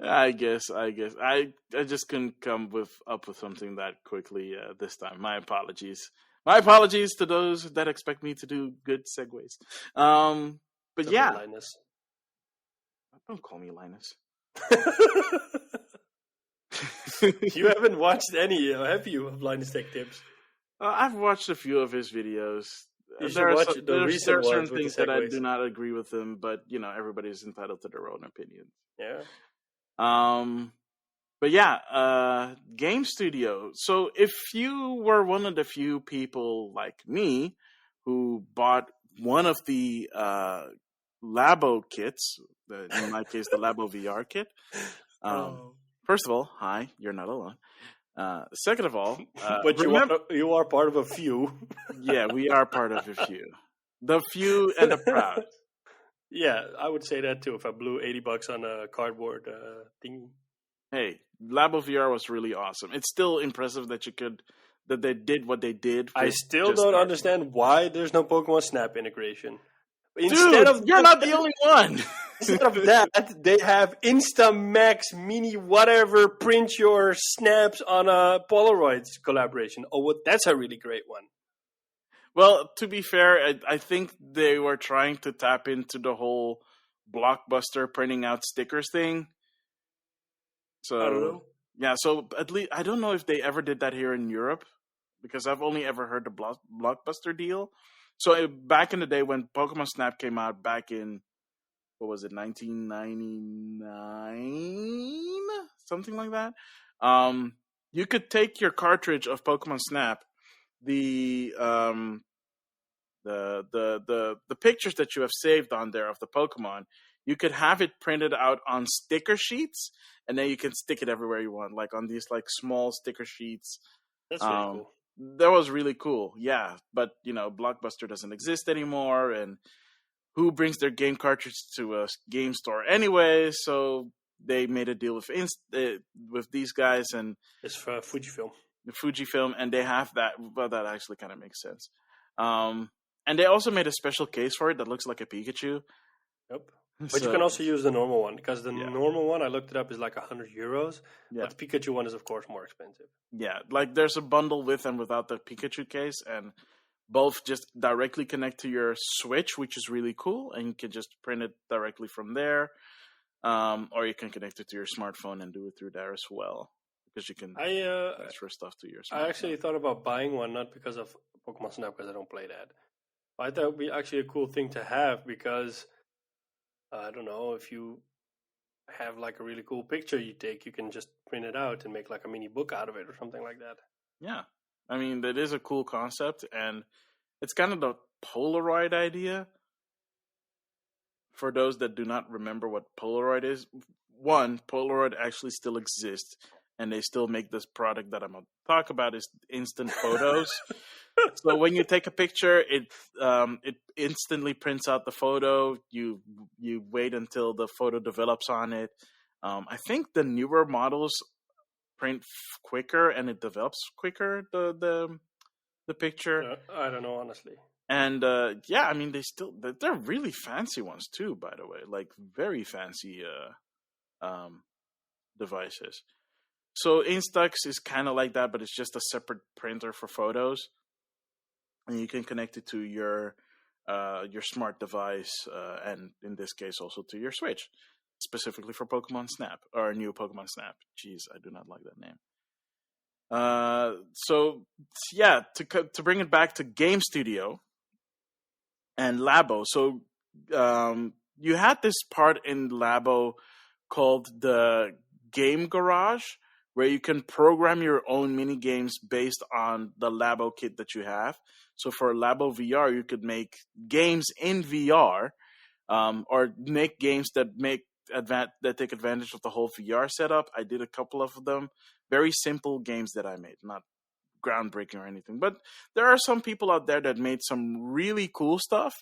I guess. I just couldn't come up with something that quickly this time. My apologies. My apologies to those that expect me to do good segues. But yeah. Linus. Don't call me Linus. You haven't watched any, have you, of Linus Tech Tips? I've watched a few of his videos. There are certain things that I do not agree with him, but everybody's entitled to their own opinion. Yeah. But yeah, Gamestudio. So if you were one of the few people like me who bought one of the Labo kits, in my case, the Labo VR kit. First of all, hi, you're not alone. Second of all, but you are part of a few. Yeah, we are part of a few. The few and the proud. Yeah, I would say that too. If I blew $80 on a cardboard thing. Hey, Labo VR was really awesome. It's still impressive that they did what they did. I still don't understand why there's no Pokemon Snap integration. You're not the only one. Instead of that, they have Instamax Mini whatever print your snaps on a Polaroids collaboration. Oh, that's a really great one. Well, to be fair, I think they were trying to tap into the whole Blockbuster printing out stickers thing. So I don't know. Yeah, so at least I don't know if they ever did that here in Europe because I've only ever heard the Blockbuster deal. So back in the day when Pokemon Snap came out back in, what was it, 1999? Something like that. You could take your cartridge of Pokemon Snap, the pictures that you have saved on there of the Pokemon, you could have it printed out on sticker sheets, and then you can stick it everywhere you want, like on these like small sticker sheets. That's really cool. That was really cool, yeah. But Blockbuster doesn't exist anymore, and who brings their game cartridge to a game store anyway? So they made a deal with these guys, and it's for Fujifilm. The Fujifilm, and they have that. Well, that actually kind of makes sense. And they also made a special case for it that looks like a Pikachu. Yep. But you can also use the normal one, because the normal one, I looked it up, is like €100. Yeah. But the Pikachu one is, of course, more expensive. Yeah, like there's a bundle with and without the Pikachu case, and both just directly connect to your Switch, which is really cool, and you can just print it directly from there. Or you can connect it to your smartphone and do it through there as well, because you can transfer stuff to your smartphone. I actually thought about buying one, not because of Pokemon Snap, because I don't play that. But I thought it would be actually a cool thing to have, because I don't know, if you have like a really cool picture you take, you can just print it out and make like a mini book out of it or something like that. Yeah. I mean, that is a cool concept, and it's kind of the Polaroid idea. for those that do not remember what Polaroid is, one, Polaroid actually still exists, and they still make this product that I'm going to talk about is instant photos. So when you take a picture, it instantly prints out the photo. You wait until the photo develops on it. I think the newer models print quicker and it develops quicker the picture. I don't know, honestly. And yeah, I mean they're really fancy ones too, by the way, like very fancy devices. So Instax is kind of like that, but it's just a separate printer for photos, and you can connect it to your smart device, and in this case also to your Switch, specifically for Pokemon Snap or new Pokemon Snap. Jeez, I do not like that name. So yeah, to bring it back to Gamestudio and Labo. So you had this part in Labo called the Game Garage, where you can program your own mini games based on the Labo kit that you have. So for Labo VR, you could make games in VR, or make games that take advantage of the whole VR setup. I did a couple of them, very simple games that I made, not groundbreaking or anything. But there are some people out there that made some really cool stuff.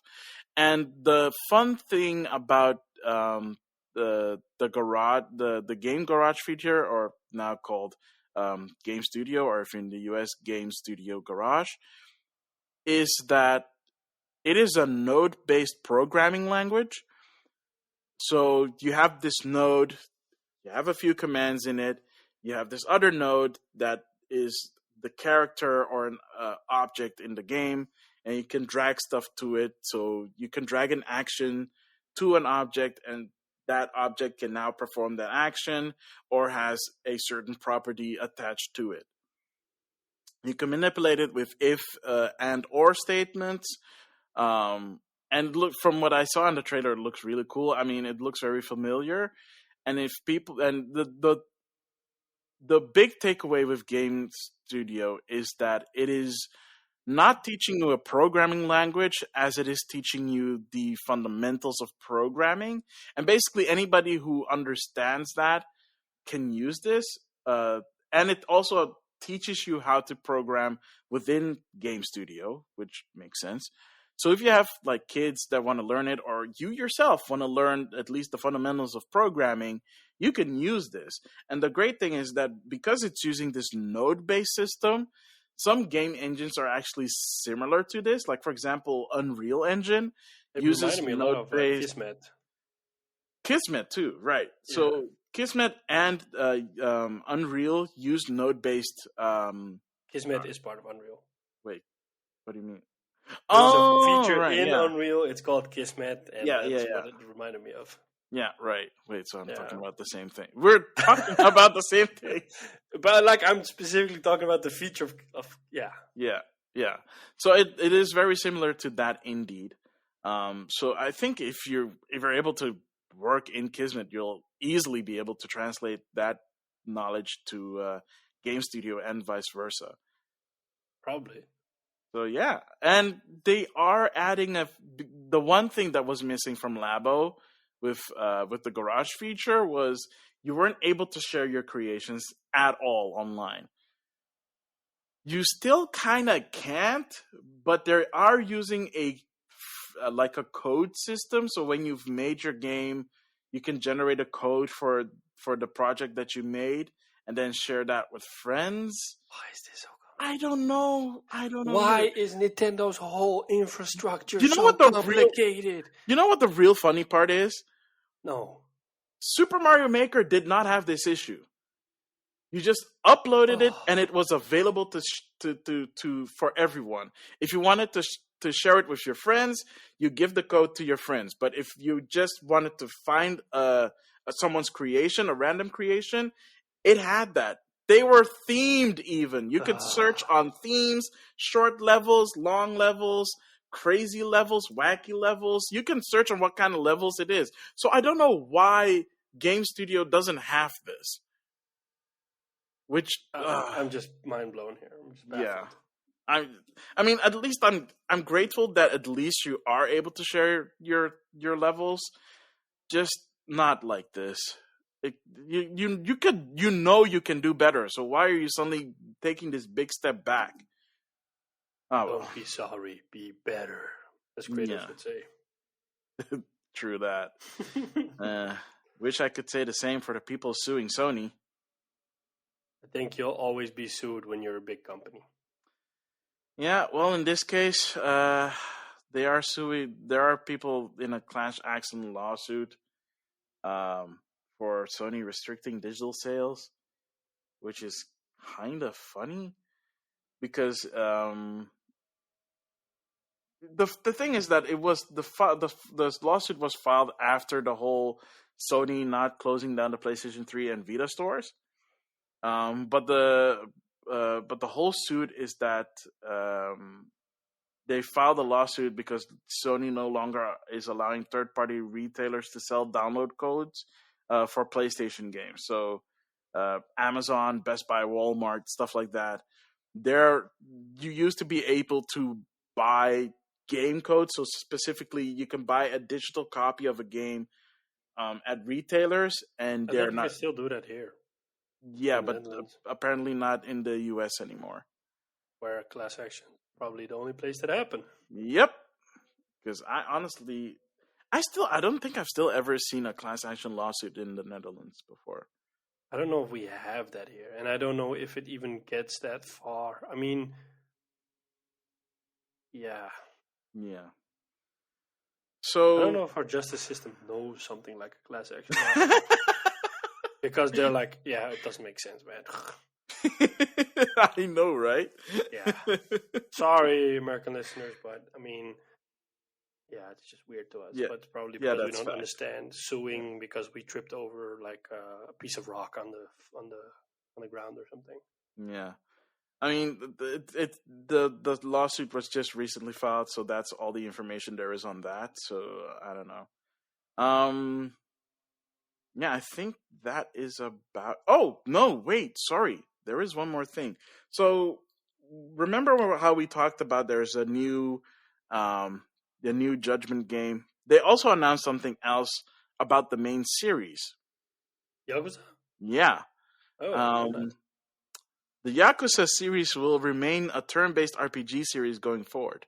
And the fun thing about the garage, the Game Garage feature, or now called Gamestudio, or if in the US, Gamestudio Garage, is that it is a node-based programming language. So you have this node, you have a few commands in it, you have this other node that is the character or an object in the game, and you can drag stuff to it. So you can drag an action to an object, and that object can now perform that action or has a certain property attached to it. You can manipulate it with if and or statements. And look, from what I saw in the trailer, it looks really cool. I mean, it looks very familiar. And if people, and the big takeaway with Game Studio is that it is not teaching you a programming language as it is teaching you the fundamentals of programming. And basically anybody who understands that can use this. And it also teaches you how to program within Game Studio, which makes sense. So if you have like kids that want to learn it, or you yourself want to learn at least the fundamentals of programming, you can use this. And the great thing is that because it's using this node-based system, some game engines are actually similar to this. Like, for example, Unreal Engine uses node-based. Kismet too, right. Yeah. So Kismet and Unreal use node-based. Kismet is part of Unreal. Wait, what do you mean? There's a feature in Unreal. It's called Kismet, and that's what it reminded me of. Yeah, right. Wait, so I'm talking about the same thing. We're talking about the same thing. But like, I'm specifically talking about the feature of Yeah. So it is very similar to that indeed. So I think if you're able to work in Kismet, you'll easily be able to translate that knowledge to Game Studio and vice versa. Probably. So yeah, and they are adding the one thing that was missing from Labo with the Garage feature was you weren't able to share your creations at all online. You still kind of can't, but they are using a code system. So when you've made your game, you can generate a code for the project that you made and then share that with friends. Why is this so I don't know. Why is Nintendo's whole infrastructure so complicated? You know what the real funny part is? No. Super Mario Maker did not have this issue. You just uploaded it, and it was available for everyone. If you wanted to share it with your friends, you give the code to your friends. But if you just wanted to find someone's creation, a random creation, it had that. They were themed even. You could search on themes, short levels, long levels, crazy levels, wacky levels. You can search on what kind of levels it is. So I don't know why Game Studio doesn't have this. Which I'm just mind blown here. I'm just baffled. I mean, at least I'm grateful that at least you are able to share your levels, just not like this. You could you can do better. So why are you suddenly taking this big step back? Oh, well. Don't be sorry, be better. As Kratos would say. True that. Wish I could say the same for the people suing Sony. I think you'll always be sued when you're a big company. Yeah, well, in this case, they are suing. There are people in a class action lawsuit for Sony restricting digital sales, which is kind of funny because the thing is that it was the lawsuit was filed after the whole Sony not closing down the PlayStation 3 and Vita stores. But the whole suit is that they filed a lawsuit because Sony no longer is allowing third-party retailers to sell download codes for PlayStation games. So Amazon, Best Buy, Walmart, stuff like that. You used to be able to buy game codes. So specifically, you can buy a digital copy of a game at retailers, and they're not. I still do that here. Yeah, but apparently not in the US anymore. Where class action probably the only place that happened. Yep. Because I don't think I've still ever seen a class action lawsuit in the Netherlands before. I don't know if we have that here, and I don't know if it even gets that far. I mean, yeah. Yeah. So I don't know if our justice system knows something like a class action lawsuit. Because they're like, yeah, it doesn't make sense, man. I know, right? Yeah. Sorry, American listeners, but I mean, yeah, it's just weird to us. Yeah. But probably because we don't fact. understand suing because we tripped over like a piece of rock on the ground or something. Yeah. I mean, the lawsuit was just recently filed, so that's all the information there is on that. So I don't know. Yeah, I think that is about. Oh no! Wait, sorry. There is one more thing. So remember how we talked about there's a new, the new Judgment game. They also announced something else about the main series. Yakuza? Yeah. Oh. The Yakuza series will remain a turn-based RPG series going forward.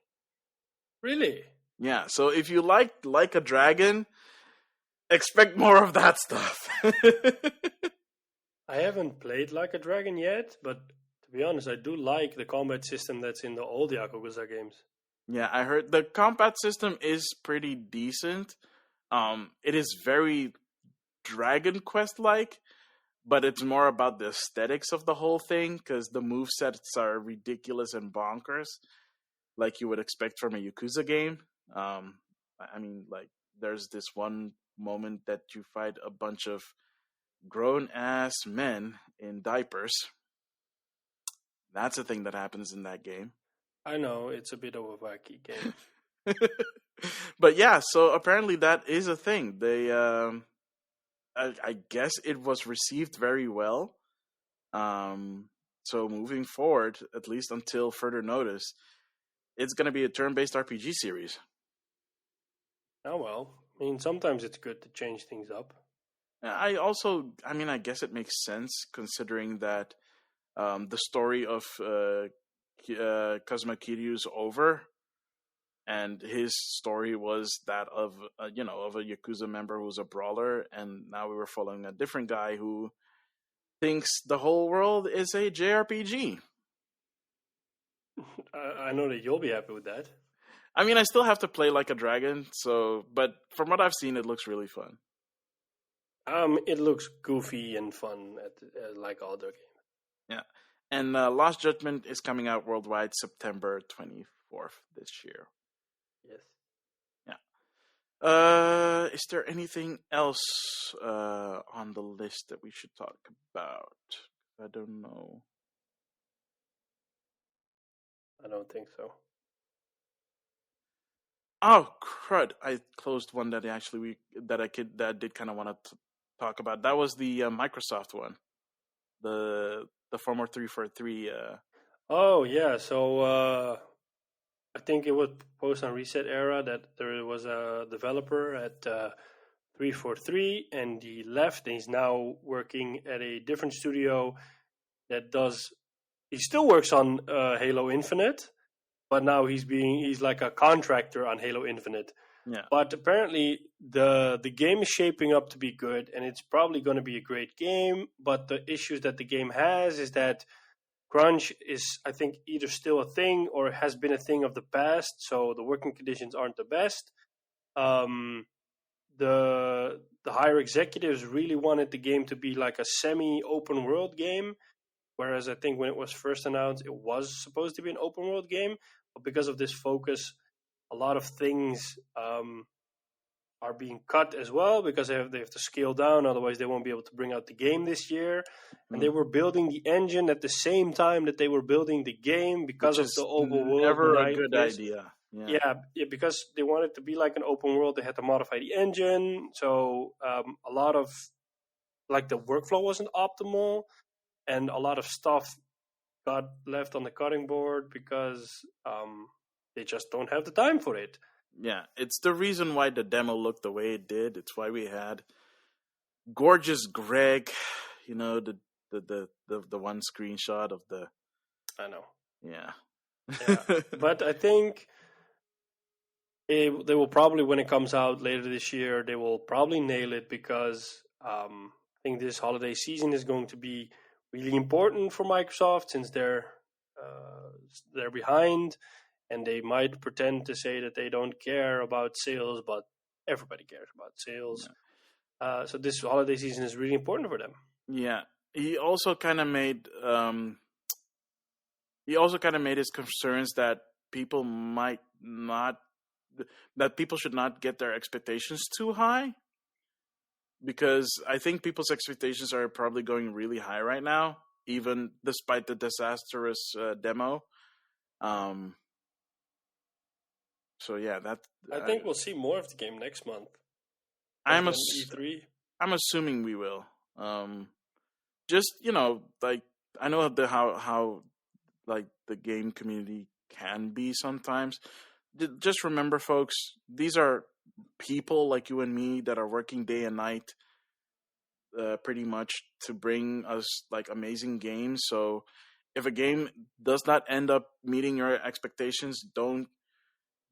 Really? Yeah. So if you like a Dragon, expect more of that stuff. I haven't played Like a Dragon yet, but to be honest, I do like the combat system that's in the old Yakuza games. Yeah, I heard the combat system is pretty decent. It is very Dragon Quest-like, but it's more about the aesthetics of the whole thing, because the movesets are ridiculous and bonkers, like you would expect from a Yakuza game. I mean, like, there's this one moment that you fight a bunch of grown-ass men in diapers. That's a thing that happens in that game. I know, it's a bit of a wacky game. But yeah, so apparently that is a thing. They, I guess it was received very well. So moving forward, at least until further notice, it's going to be a turn-based RPG series. Oh well, I mean, sometimes it's good to change things up. I guess it makes sense considering that the story of Kazuma Kiryu's over, and his story was that of a Yakuza member who's a brawler, and now we were following a different guy who thinks the whole world is a JRPG. I know that you'll be happy with that. I mean, I still have to play Like a Dragon, but from what I've seen, it looks really fun. It looks goofy and fun, like all other games. Yeah, and Lost Judgment is coming out worldwide September 24th this year. Yes. Yeah. Is there anything else on the list that we should talk about? I don't know. I don't think so. Oh crud! I closed one that I did kind of want to talk about. That was the Microsoft one, the Former 343. Oh yeah, so I think it was post on Reset Era that there was a developer at 343, and he left, and he's now working at a different studio that does. He still works on Halo Infinite, but now he's like a contractor on Halo Infinite. Yeah. But apparently the game is shaping up to be good, and it's probably going to be a great game. But the issues that the game has is that crunch is, I think, either still a thing or has been a thing of the past. So the working conditions aren't the best. Um, the higher executives really wanted the game to be like a semi open world game, whereas I think when it was first announced, it was supposed to be an open world game. But because of this focus, a lot of things are being cut as well because they have to scale down. Otherwise, they won't be able to bring out the game this year. And they were building the engine at the same time that they were building the game because Which of the is open world. never a good idea. Yeah, because they wanted to be like an open world, they had to modify the engine. So a lot of like the workflow wasn't optimal, and a lot of stuff got left on the cutting board because they just don't have the time for it. Yeah, it's the reason why the demo looked the way it did. It's why we had gorgeous Greg, you know, the one screenshot of the. I know. Yeah. But I think they will probably, when it comes out later this year, they will probably nail it because I think this holiday season is going to be really important for Microsoft since they're behind, and they might pretend to say that they don't care about sales, but everybody cares about sales. Yeah. So this holiday season is really important for them. Yeah, he also kind of made his concerns that people should not get their expectations too high, because I think people's expectations are probably going really high right now, even despite the disastrous demo. So yeah, I think we'll see more of the game next month. I'm E3. I'm assuming we will. Just, you know, like, I know how like the game community can be sometimes. Just remember, folks, these are people like you and me that are working day and night, pretty much, to bring us like amazing games. So if a game does not end up meeting your expectations, don't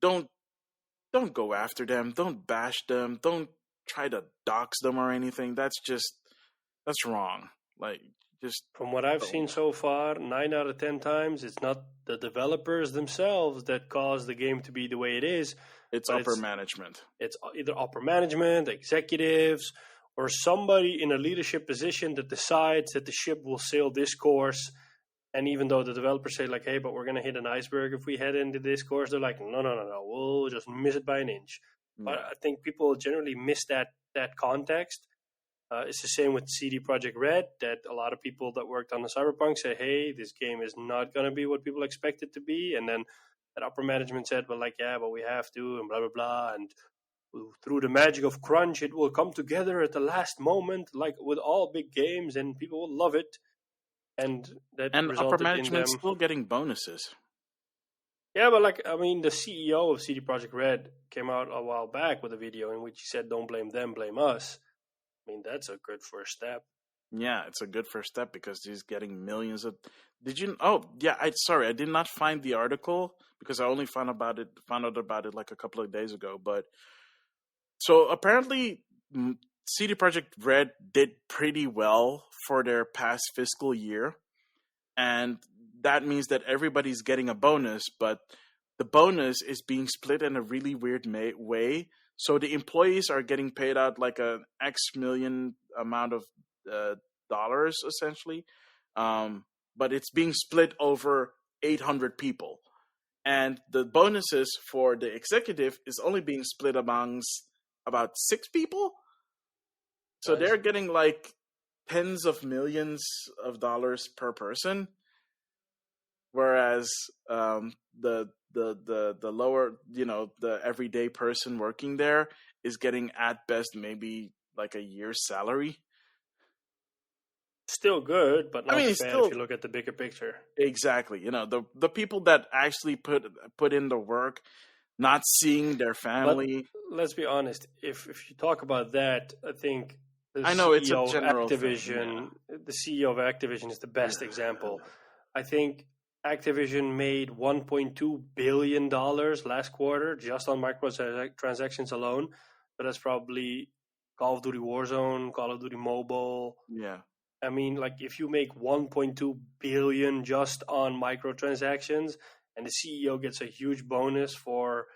go after them. Don't bash them. Don't try to dox them or anything. That's wrong. Like, just from what I've seen so far, 9 out of 10 times, it's not the developers themselves that cause the game to be the way it is. It's upper management. It's either upper management, executives, or somebody in a leadership position that decides that the ship will sail this course. And even though the developers say like, hey, but we're going to hit an iceberg if we head into this course, they're like, no, we'll just miss it by an inch. Yeah. But I think people generally miss that context. It's the same with CD Projekt Red, that a lot of people that worked on the Cyberpunk say, hey, this game is not going to be what people expect it to be. And then that upper management said, well, like, yeah, but we have to, and blah, blah, blah. And through the magic of crunch, it will come together at the last moment, like with all big games, and people will love it. And upper management's still getting bonuses. Yeah, but like, I mean, the CEO of CD Projekt Red came out a while back with a video in which he said, don't blame them, blame us. I mean, that's a good first step. Yeah, it's a good first step because he's getting millions of. Did you? Oh, yeah. I did not find the article because I only found out about it like a couple of days ago. But so apparently, CD Projekt Red did pretty well for their past fiscal year, and that means that everybody's getting a bonus, but the bonus is being split in a really weird way. So the employees are getting paid out like an X million amount of dollars, essentially, but it's being split over 800 people. And the bonuses for the executive is only being split amongst about 6 people. So they're getting like tens of millions of dollars per person, whereas the lower, the everyday person working there is getting at best maybe like a year's salary. Still good, but I not mean, bad it's still if you look at the bigger picture. exactly. The people that actually put in the work, not seeing their But family. let's be honest. If you talk about that, I think the I know it's a CEO of general thing. Yeah. Activision, the CEO of Activision is the best example. I think Activision made $1.2 billion last quarter just on microtransactions alone. But that's probably Call of Duty Warzone, Call of Duty Mobile. Yeah. I mean, like if you make 1.2 billion just on microtransactions, and the CEO gets a huge bonus for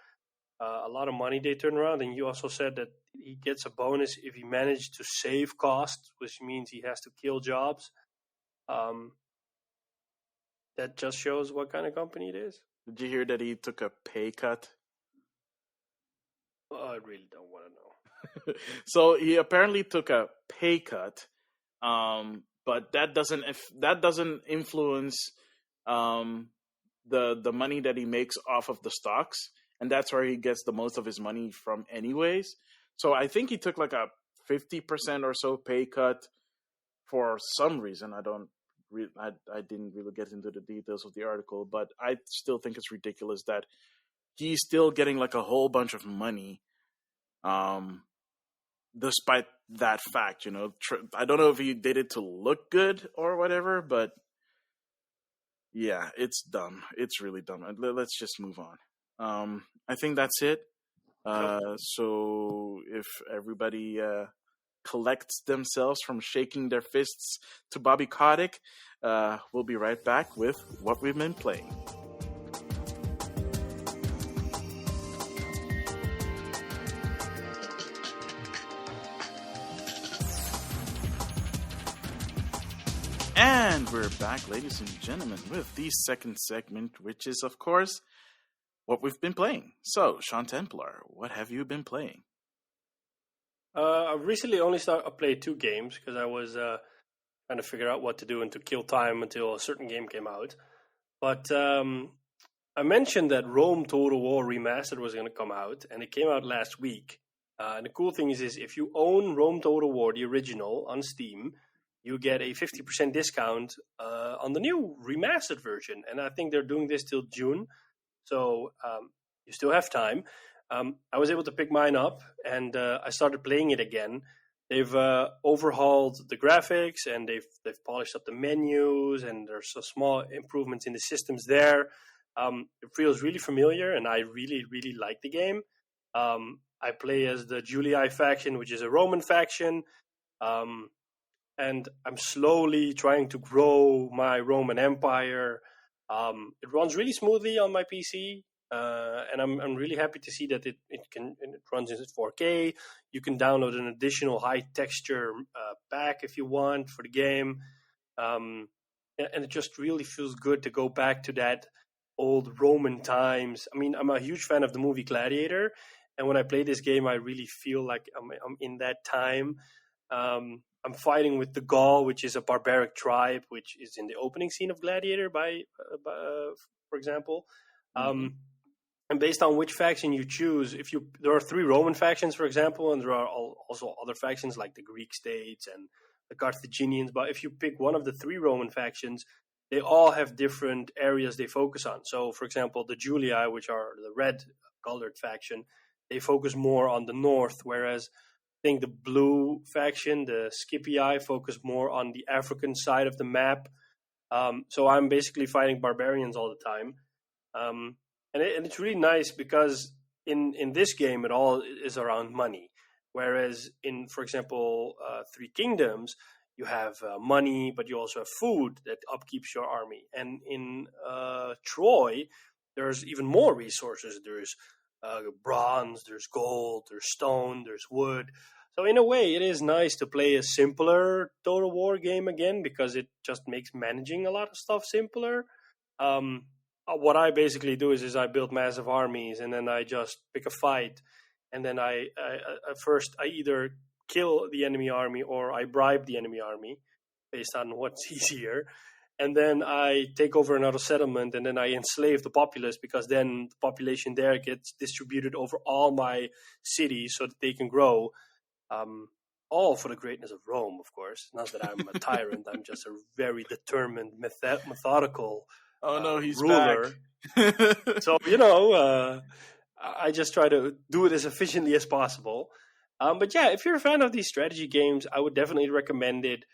a lot of money they turn around, and you also said that he gets a bonus if he managed to save costs, which means he has to kill jobs. Um, that just shows what kind of company it is. Did you hear that he took a pay cut? Well, I really don't want to know. So he apparently took a pay cut, but that doesn't influence the money that he makes off of the stocks, and that's where he gets the most of his money from, anyways. So I think he took like a 50% or so pay cut for some reason. I didn't really get into the details of the article, but I still think it's ridiculous that he's still getting like a whole bunch of money, despite that fact. I don't know if he did it to look good or whatever, but yeah, it's dumb. It's really dumb. Let's just move on. I think that's it. So if everybody collects themselves from shaking their fists to Bobby Kotick, we'll be right back with what we've been playing. And we're back, ladies and gentlemen, with the second segment, which is, of course, what we've been playing. So, Sean Templar, what have you been playing? I recently only played 2 games because I was trying to figure out what to do and to kill time until a certain game came out. But I mentioned that Rome Total War Remastered was going to come out, and it came out last week. And the cool thing is if you own Rome Total War, the original, on Steam, you get a 50% discount on the new remastered version. And I think they're doing this till June. So you still have time. I was able to pick mine up, and I started playing it again. They've overhauled the graphics, and they've polished up the menus, and there's some small improvements in the systems there. It feels really familiar, and I really, really like the game. I play as the Julii faction, which is a Roman faction. And I'm slowly trying to grow my Roman Empire. It runs really smoothly on my PC, and I'm really happy to see that it runs in 4K. You can download an additional high texture pack if you want for the game, and it just really feels good to go back to that old Roman times. I mean, I'm a huge fan of the movie Gladiator, and when I play this game, I really feel like I'm in that time. I'm fighting with the Gaul, which is a barbaric tribe, which is in the opening scene of Gladiator, for example. And based on which faction you choose, there are 3 Roman factions, for example, and there are also other factions like the Greek states and the Carthaginians. But if you pick one of the 3 Roman factions, they all have different areas they focus on. So, for example, the Julii, which are the red-colored faction, they focus more on the north, whereas I think the blue faction, the Scipii, focus more on the African side of the map. So I'm basically fighting barbarians all the time. And it's really nice because in this game, it all is around money. Whereas in, for example, 3 Kingdoms, you have money, but you also have food that upkeeps your army. And in Troy, there's even more resources. There's bronze, there's gold, there's stone, there's wood. So in a way, it is nice to play a simpler Total War game again because it just makes managing a lot of stuff simpler. What I basically do is I build massive armies, and then I just pick a fight, and then I first either kill the enemy army or I bribe the enemy army based on what's easier. And then I take over another settlement, and then I enslave the populace because then the population there gets distributed over all my cities so that they can grow. all for the greatness of Rome, of course. Not that I'm a tyrant. I'm just a very determined, methodical Oh no, he's ruler. back. So, I just try to do it as efficiently as possible. But yeah, if you're a fan of these strategy games, I would definitely recommend it.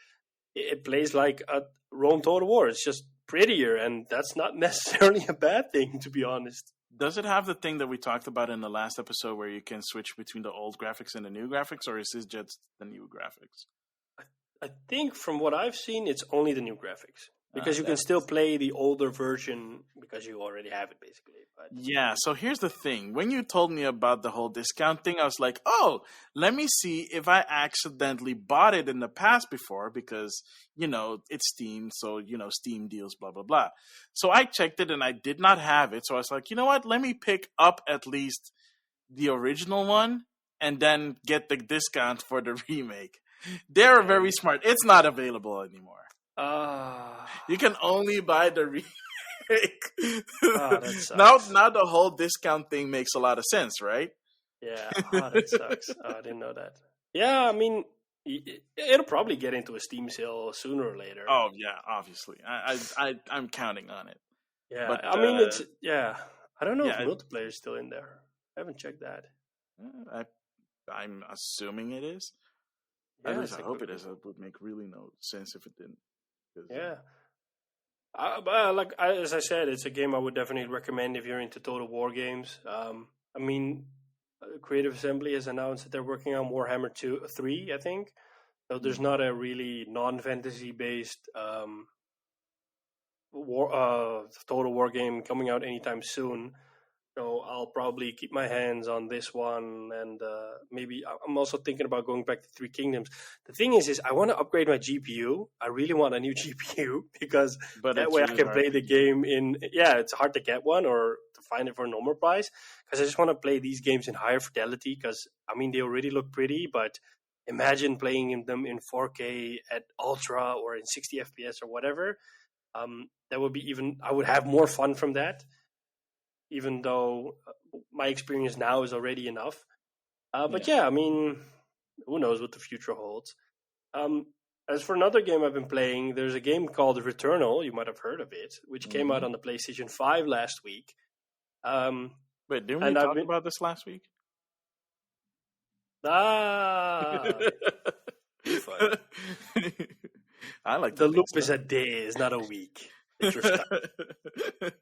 It plays like a Rome Total War. It's just prettier, and that's not necessarily a bad thing, to be honest. Does it have the thing that we talked about in the last episode where you can switch between the old graphics and the new graphics, or is this just the new graphics? I think from what I've seen, it's only the new graphics. Because you can still play the older version because you already have it, basically. But yeah, so here's the thing. When you told me about the whole discount thing, I was like, oh, let me see if I accidentally bought it in the past before because, it's Steam, so, Steam deals, blah, blah, blah. So I checked it and I did not have it. So I was like, you know what? Let me pick up at least the original one and then get the discount for the remake. They're very smart. It's not available anymore. You can only buy the remake. That sucks. Now the whole discount thing makes a lot of sense, right? Yeah, that sucks. I didn't know that. Yeah, I mean, it'll probably get into a Steam sale sooner or later. Oh yeah, obviously. I'm counting on it. Yeah, but, I mean it's I don't know if multiplayer is still in there. I haven't checked that. I'm assuming it is. Yeah, at least I hope it is. It would make really no sense if it didn't. Yeah. As I said, it's a game I would definitely recommend if you're into Total War games. I mean, Creative Assembly has announced that they're working on Warhammer 3, I think. So there's not a really non-fantasy based Total War game coming out anytime soon. So I'll probably keep my hands on this one, and maybe I'm also thinking about going back to Three Kingdoms. The thing is I want to upgrade my GPU. I really want a new GPU because that way I can play the game it's hard to get one or to find it for a normal price because I just want to play these games in higher fidelity because, I mean, they already look pretty, but imagine playing them in 4K at Ultra or in 60 FPS or whatever. That would be I would have more fun from that. Even though my experience now is already enough. But yeah, I mean, who knows what the future holds. As for another game I've been playing, there's a game called Returnal. You might have heard of it, which came out on the PlayStation 5 last week. Wait, didn't we talk about this last week? Fun. I like the loop is a day, it's not a week.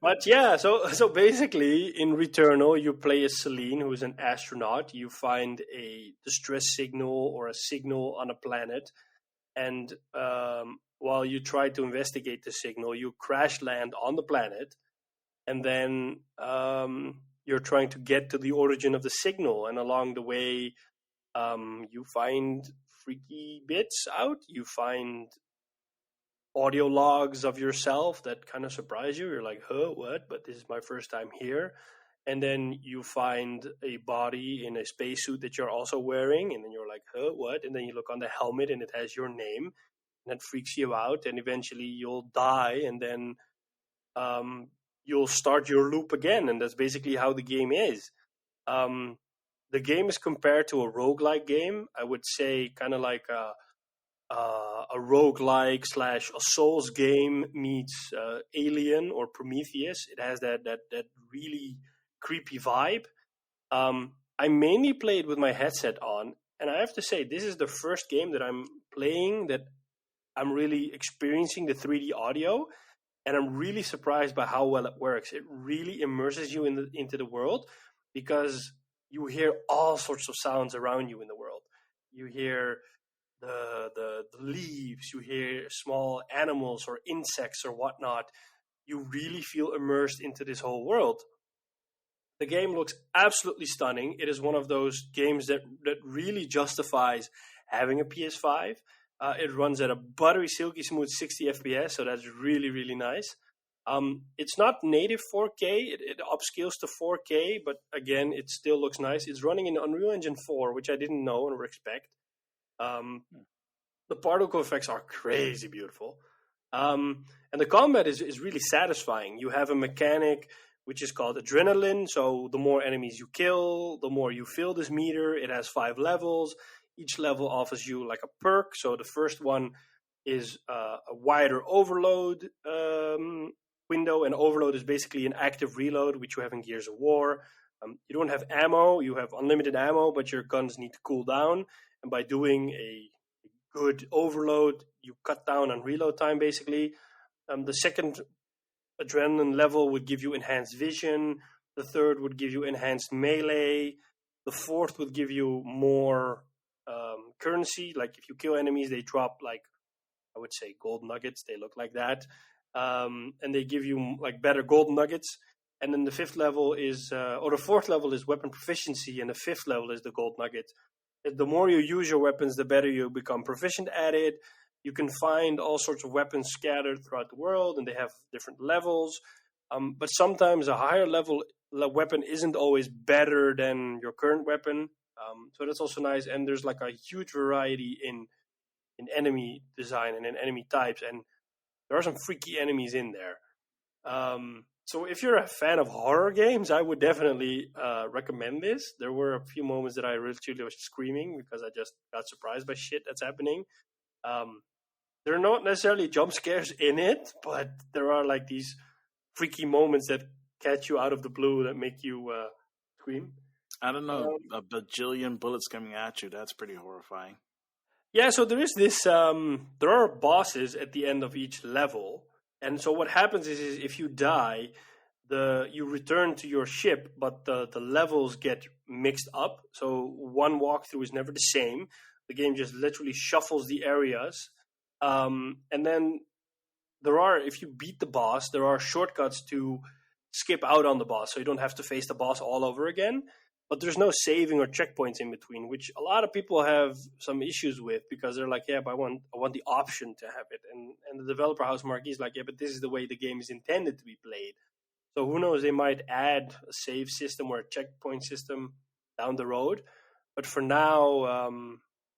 But yeah, so basically in Returnal you play as Celine, who's an astronaut. You find a distress signal or a signal on a planet, and while you try to investigate the signal, you crash land on the planet, and then you're trying to get to the origin of the signal, and along the way you find freaky bits out. You find audio logs of yourself that kind of surprise you. You're like, huh, what? But this is my first time here. And then you find a body in a spacesuit that you're also wearing. And then you're like, huh, what? And then you look on the helmet and it has your name. And that freaks you out. And eventually you'll die. And then you'll start your loop again. And that's basically how the game is. The game is compared to a roguelike game. I would say kind of like a roguelike / a Souls game meets Alien or Prometheus. It has that really creepy vibe. I mainly played with my headset on, and I have to say this is the first game that I'm playing that I'm really experiencing the 3D audio, and I'm really surprised by how well it works. It really immerses you into the world because you hear all sorts of sounds around you in the world. You hear the leaves, you hear small animals or insects or whatnot. You really feel immersed into this whole world. The game looks absolutely stunning. It is one of those games that really justifies having a PS5. It runs at a buttery, silky smooth 60 FPS, so that's really, really nice. It's not native 4K. It upscales to 4K, but again, it still looks nice. It's running in Unreal Engine 4, which I didn't know or expect. The particle effects are crazy beautiful. And the combat is really satisfying. You have a mechanic which is called adrenaline. So the more enemies you kill, the more you fill this meter. It has 5 levels. each level offers you like a perk. So the first one is a wider overload window, and overload is basically an active reload, which you have in Gears of War. You don't have ammo, you have unlimited ammo, but your guns need to cool down. And by doing a good overload, you cut down on reload time, basically. The second adrenaline level would give you enhanced vision. The third would give you enhanced melee. The fourth would give you more currency. Like if you kill enemies, they drop like, I would say, gold nuggets. They look like that. And they give you like better gold nuggets. And then the fourth level is weapon proficiency, and the fifth level is the gold nugget. The more you use your weapons, the better you become proficient at it. You can find all sorts of weapons scattered throughout the world, and they have different levels. But sometimes a higher level weapon isn't always better than your current weapon. So that's also nice. And there's like a huge variety in enemy design and in enemy types. And there are some freaky enemies in there. So if you're a fan of horror games, I would definitely recommend this. There were a few moments that I literally was screaming because I just got surprised by shit that's happening. There are not necessarily jump scares in it, but there are like these freaky moments that catch you out of the blue that make you scream. I don't know, a bajillion bullets coming at you. That's pretty horrifying. Yeah, so there is this. There are bosses at the end of each level. And so what happens is if you die, you return to your ship, but the levels get mixed up. So one walkthrough is never the same. The game just literally shuffles the areas. And then if you beat the boss, there are shortcuts to skip out on the boss. So you don't have to face the boss all over again. But there's no saving or checkpoints in between, which a lot of people have some issues with because they're like, yeah, but I want the option to have it. And the developer house Marquee is like, yeah, but this is the way the game is intended to be played. So who knows, they might add a save system or a checkpoint system down the road. But for now,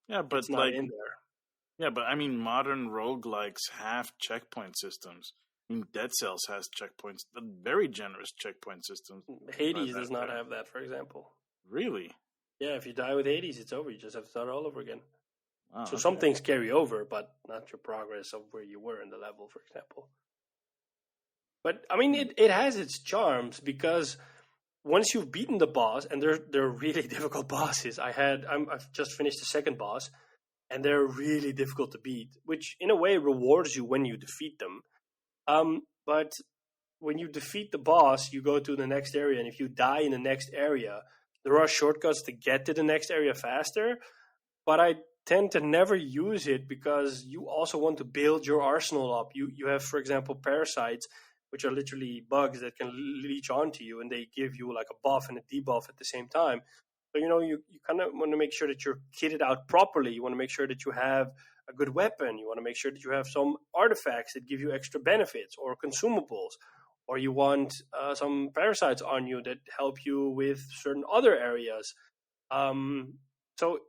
it's not in there. Yeah, but I mean, modern roguelikes have checkpoint systems. I mean, Dead Cells has checkpoints, very generous checkpoint systems. Hades does not have that, for example. Really? Yeah, if you die with Hades, it's over. You just have to start all over again. Wow, so some things carry over, but not your progress of where you were in the level, for example. But, I mean, it has its charms because once you've beaten the boss, and they're really difficult bosses. I've just finished the second boss, and they're really difficult to beat, which in a way rewards you when you defeat them. But when you defeat the boss, you go to the next area, and if you die in the next area, there are shortcuts to get to the next area faster, but I tend to never use it because you also want to build your arsenal up. You have, for example, parasites, which are literally bugs that can leech onto you, and they give you like a buff and a debuff at the same time. So, you kind of want to make sure that you're kitted out properly. You want to make sure that you have a good weapon. You want to make sure that you have some artifacts that give you extra benefits or consumables. Or you want some parasites on you that help you with certain other areas. So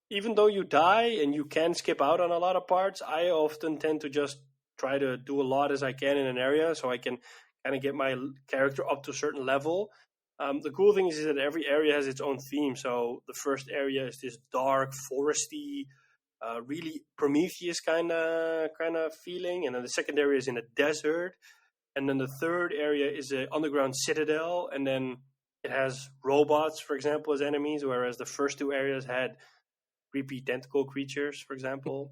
even though you die and you can skip out on a lot of parts, I often tend to just try to do a lot as I can in an area so I can kind of get my character up to a certain level. The cool thing is that every area has its own theme. So the first area is this dark, foresty, really Prometheus kind of feeling. And then the second area is in a desert. And then the third area is an underground citadel, and then it has robots, for example, as enemies, whereas the first two areas had creepy tentacle creatures, for example.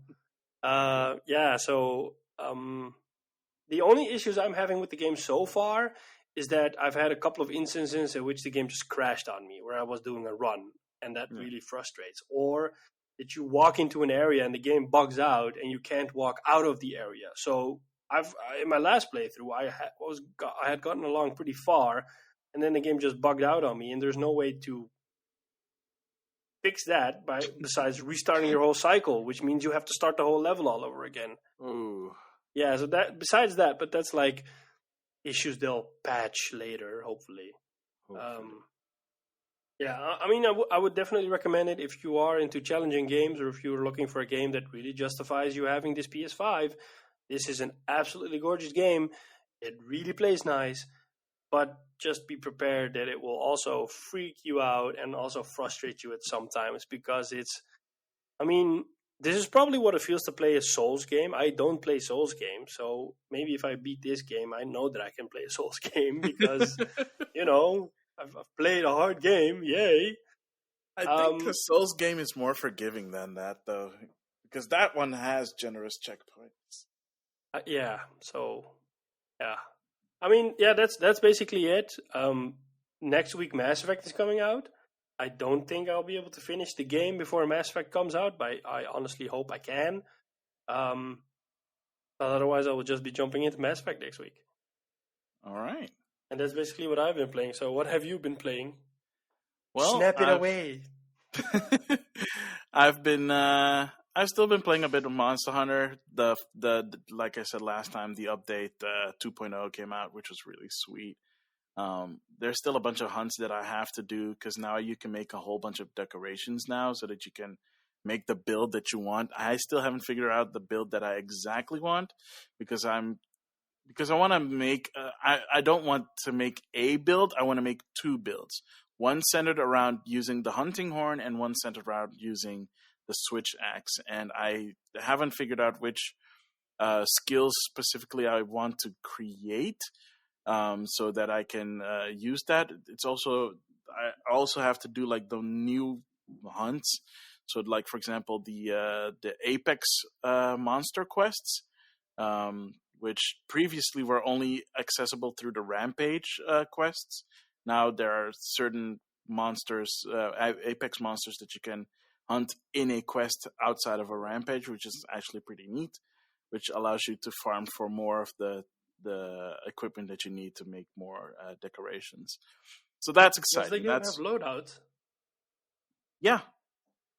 So the only issues I'm having with the game so far is that I've had a couple of instances in which the game just crashed on me, where I was doing a run, and that really frustrates. Or that you walk into an area and the game bugs out, and you can't walk out of the area. So in my last playthrough, I had gotten along pretty far, and then the game just bugged out on me, and there's no way to fix that besides restarting your whole cycle, which means you have to start the whole level all over again. Ooh. Yeah, so that's but that's like issues they'll patch later, hopefully. I mean, I would definitely recommend it if you are into challenging games, or if you're looking for a game that really justifies you having this PS5. This is an absolutely gorgeous game. It really plays nice, but just be prepared that it will also freak you out and also frustrate you at some times, because it's I mean, this is probably what it feels to play a Souls game. I don't play Souls games, so maybe if I beat this game, I know that I can play a Souls game because, I've played a hard game. Yay! I think the Souls game is more forgiving than that, though, because that one has generous checkpoints. Yeah. So, yeah. I mean, yeah. That's basically it. Next week, Mass Effect is coming out. I don't think I'll be able to finish the game before Mass Effect comes out, but I honestly hope I can. But otherwise, I will just be jumping into Mass Effect next week. All right. And that's basically what I've been playing. So, what have you been playing? Well, Snap it away. I've still been playing a bit of Monster Hunter. The like I said last time, the update 2.0 came out, which was really sweet. There's still a bunch of hunts that I have to do because now you can make a whole bunch of decorations now so that you can make the build that you want. I still haven't figured out the build that I exactly want because I want to make. I don't want to make a build. I want to make two builds. One centered around using the hunting horn and one centered around using the switch axe. And I haven't figured out which skills specifically I want to create so that I can use that. It's also, I also have to do like the new hunts. So like, for example, the Apex monster quests, which previously were only accessible through the Rampage quests. Now there are certain monsters, Apex monsters that you can hunt in a quest outside of a Rampage, which is actually pretty neat, which allows you to farm for more of the equipment that you need to make more decorations. So that's exciting. They don't have loadouts. Yeah.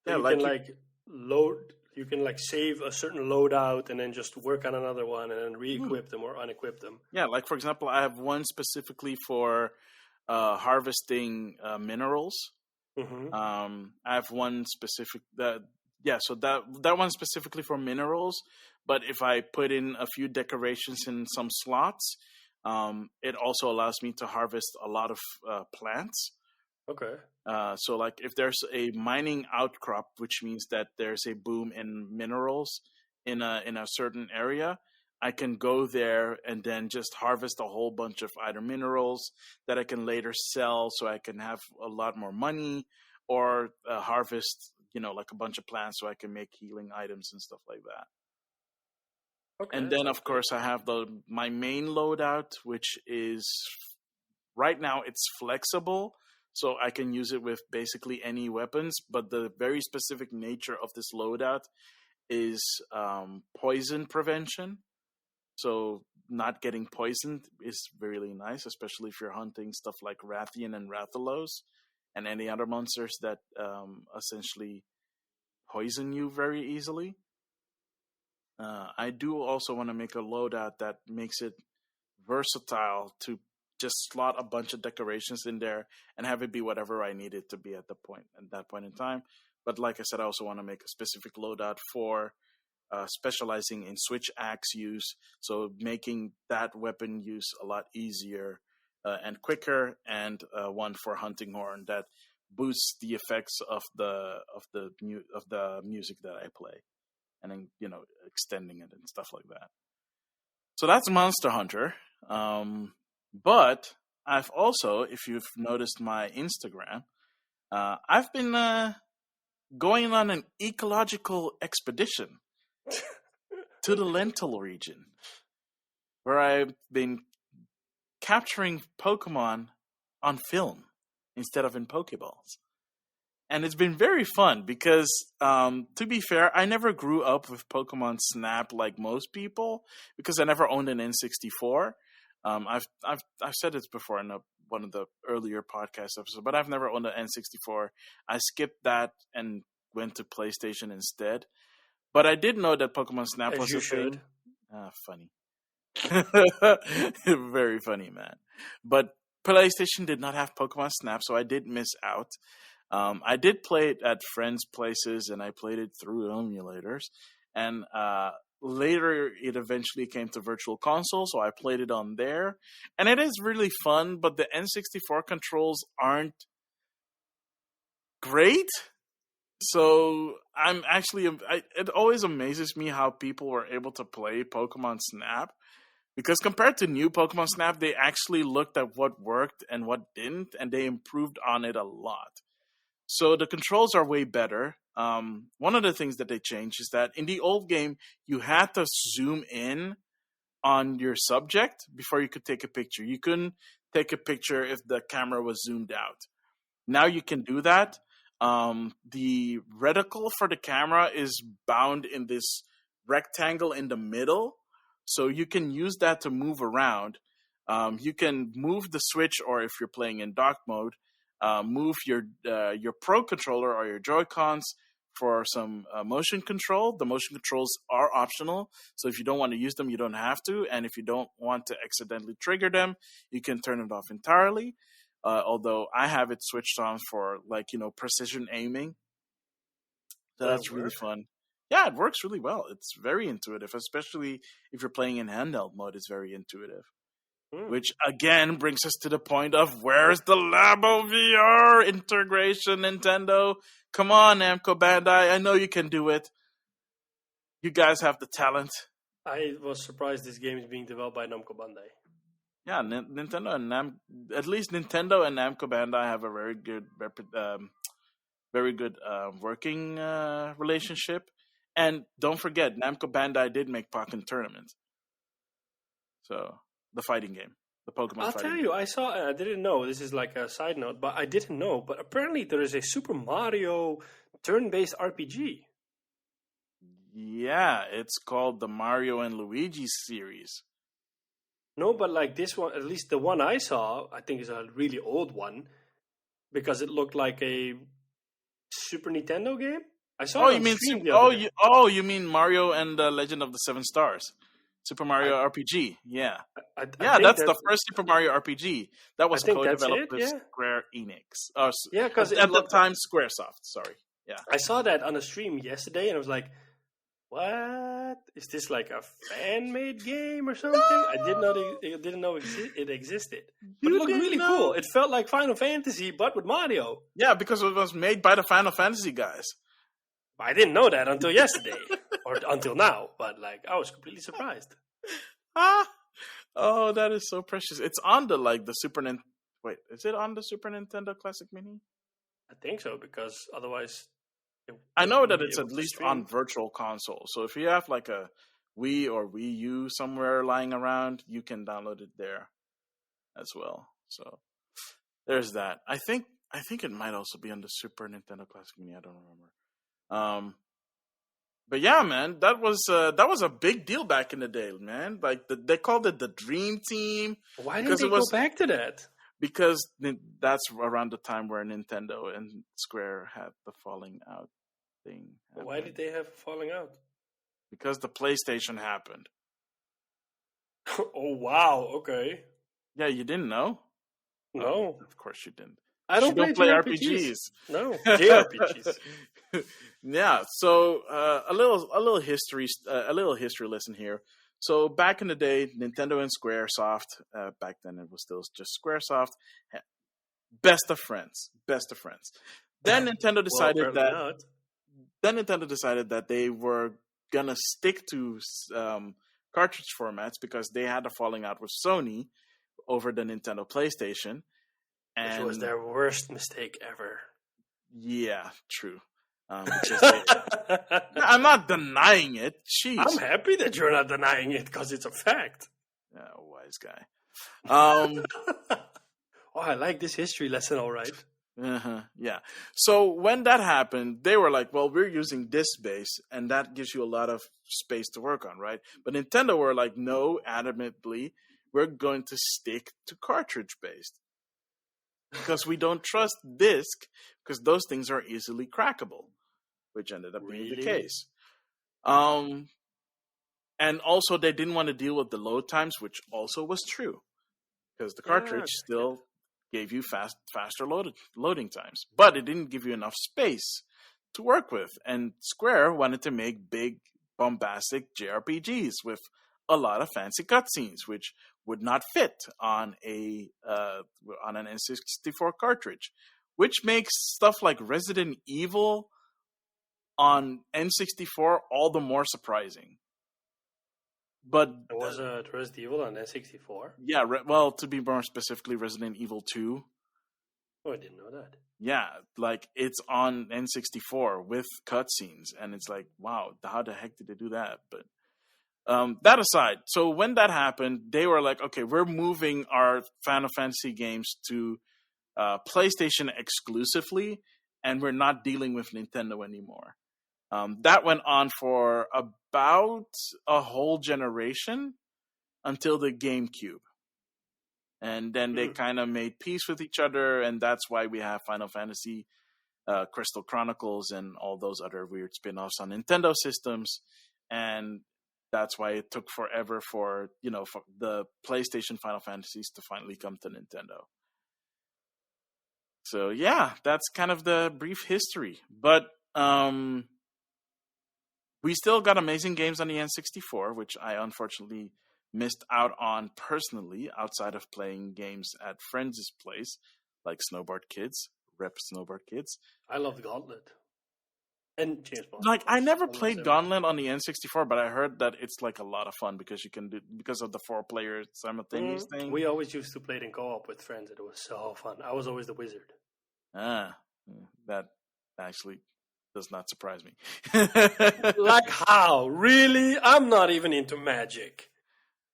So you can load. You can save a certain loadout and then just work on another one and then re-equip them or unequip them. Yeah, like for example, I have one specifically for harvesting minerals. Mm-hmm. I have one specific so that one specifically for minerals. But if I put in a few decorations in some slots, it also allows me to harvest a lot of plants. Okay. So like if there's a mining outcrop, which means that there's a boom in minerals in a certain area, I can go there and then just harvest a whole bunch of either minerals that I can later sell so I can have a lot more money, or harvest, like a bunch of plants so I can make healing items and stuff like that. Okay, and then of course I have my main loadout, which is right now it's flexible. So I can use it with basically any weapons, but the very specific nature of this loadout is poison prevention. So not getting poisoned is really nice, especially if you're hunting stuff like Rathian and Rathalos and any other monsters that essentially poison you very easily. I do also want to make a loadout that makes it versatile to just slot a bunch of decorations in there and have it be whatever I need it to be at that point in time. But like I said, I also want to make a specific loadout for specializing in switch axe use, so making that weapon use a lot easier and quicker, and one for hunting horn that boosts the effects of the music that I play, and then extending it and stuff like that. So that's Monster Hunter. But I've also, if you've noticed my Instagram, I've been going on an ecological expedition to the Lentil region, where I've been capturing Pokemon on film instead of in Pokeballs. And it's been very fun because, to be fair, I never grew up with Pokemon Snap like most people because I never owned an N64. I've said this before in one of the earlier podcast episodes, but I've never owned an N64. I skipped that and went to PlayStation instead. But I did know that Pokemon Snap was a thing. Funny. Very funny, man. But PlayStation did not have Pokemon Snap, so I did miss out. I did play it at friends' places, and I played it through emulators. And later, it eventually came to Virtual Console, so I played it on there. And it is really fun, but the N64 controls aren't great. So I'm actually, it always amazes me how people were able to play Pokemon Snap. Because compared to new Pokemon Snap, they actually looked at what worked and what didn't, and they improved on it a lot. So the controls are way better. One of the things that they changed is that in the old game, you had to zoom in on your subject before you could take a picture. You couldn't take a picture if the camera was zoomed out. Now you can do that. The reticle for the camera is bound in this rectangle in the middle, so you can use that to move around. You can move the switch, or if you're playing in dock mode, move your Pro controller or your Joy-Cons for some motion control. The motion controls are optional, so if you don't want to use them, you don't have to. And if you don't want to accidentally trigger them, you can turn it off entirely. Although I have it switched on for precision aiming. So that's really fun. Yeah, it works really well. It's very intuitive, especially if you're playing in handheld mode. It's very intuitive. Which, again, brings us to the point of where's the Labo VR integration, Nintendo? Come on, Namco Bandai. I know you can do it. You guys have the talent. I was surprised this game is being developed by Namco Bandai. Yeah, Nintendo and at least Nintendo and Namco Bandai have a very good working relationship. And don't forget, Namco Bandai did make Pokken Tournament. So, the fighting game. The Pokemon I'll fighting tell you, I didn't know. This is like a side note, but I didn't know. But apparently there is a Super Mario turn-based RPG. Yeah, it's called the Mario and Luigi series. No, but like this one, at least the one I saw, I think is a really old one. Because it looked like a Super Nintendo game. I saw it on stream the other day. You mean Mario and the Legend of the Seven Stars? Super Mario RPG, yeah. That's the first Super Mario RPG. That was co-developed with Square Enix. Because at the time, Squaresoft, sorry. Yeah. I saw that on a stream yesterday, and I was like, what? Is this like a fan-made game or something? No! I didn't know it existed. But it looked really cool. It felt like Final Fantasy, but with Mario. Yeah, because it was made by the Final Fantasy guys. I didn't know that until yesterday, or until now, but I was completely surprised. Oh, that is so precious. It's on the Super Nintendo. Wait, is it on the Super Nintendo Classic Mini? I think so, because otherwise... I know that it's at least on Virtual Console, so if you have a Wii or Wii U somewhere lying around, you can download it there as well. So there's that. I think it might also be on the Super Nintendo Classic Mini. I don't remember. But yeah, man, that was a big deal back in the day, man. They called it the Dream Team. Why didn't they go back to that? Because that's around the time where Nintendo and Square had the falling out thing. Why did they have a falling out? Because the PlayStation happened. Oh wow! Okay. Yeah, you didn't know? No, of course you didn't. I don't play RPGs. No, JRPGs. Yeah, so a little history lesson here. So back in the day, Nintendo and Squaresoft, back then it was still just Squaresoft, best of friends. Then Nintendo decided that they were gonna stick to cartridge formats because they had a falling out with Sony over the Nintendo PlayStation. Which was their worst mistake ever. Yeah, true. I'm not denying it. Jeez. I'm happy that you're not denying it because it's a fact. Yeah, wise guy. Oh, I like this history lesson, all right. Yeah. So when that happened, they were like, well, we're using disk base, and that gives you a lot of space to work on, right? But Nintendo were like, no, adamantly, we're going to stick to cartridge based. Because we don't trust disk, because those things are easily crackable, which ended up being the case. And also, they didn't want to deal with the load times, which also was true, because the cartridge still gave you faster loading times, but it didn't give you enough space to work with. And Square wanted to make big, bombastic JRPGs with a lot of fancy cutscenes, which would not fit on an N64 cartridge, which makes stuff like Resident Evil on N64, all the more surprising. But There was a Resident Evil on N64. Yeah, well, to be more specifically, Resident Evil 2. Oh, I didn't know that. Yeah, like it's on N64 with cutscenes, and it's like, wow, how the heck did they do that? But that aside, so when that happened, they were like, okay, we're moving our Final Fantasy games to PlayStation exclusively, and we're not dealing with Nintendo anymore. That went on for about a whole generation until the GameCube. And then they kind of made peace with each other, and that's why we have Final Fantasy, Crystal Chronicles, and all those other weird spin-offs on Nintendo systems. And that's why it took forever for the PlayStation Final Fantasies to finally come to Nintendo. So yeah, that's kind of the brief history. But we still got amazing games on the N64, which I unfortunately missed out on personally, outside of playing games at friends' place, like Snowboard Kids, Rep Snowboard Kids. I love Gauntlet. And James Bond. Like, I never played Gauntlet on the N64, but I heard that it's like a lot of fun because of the 4-player simultaneous thing. We always used to play it in co-op with friends, and it was so fun. I was always the wizard. That actually does not surprise me. Like how? Really? I'm not even into magic.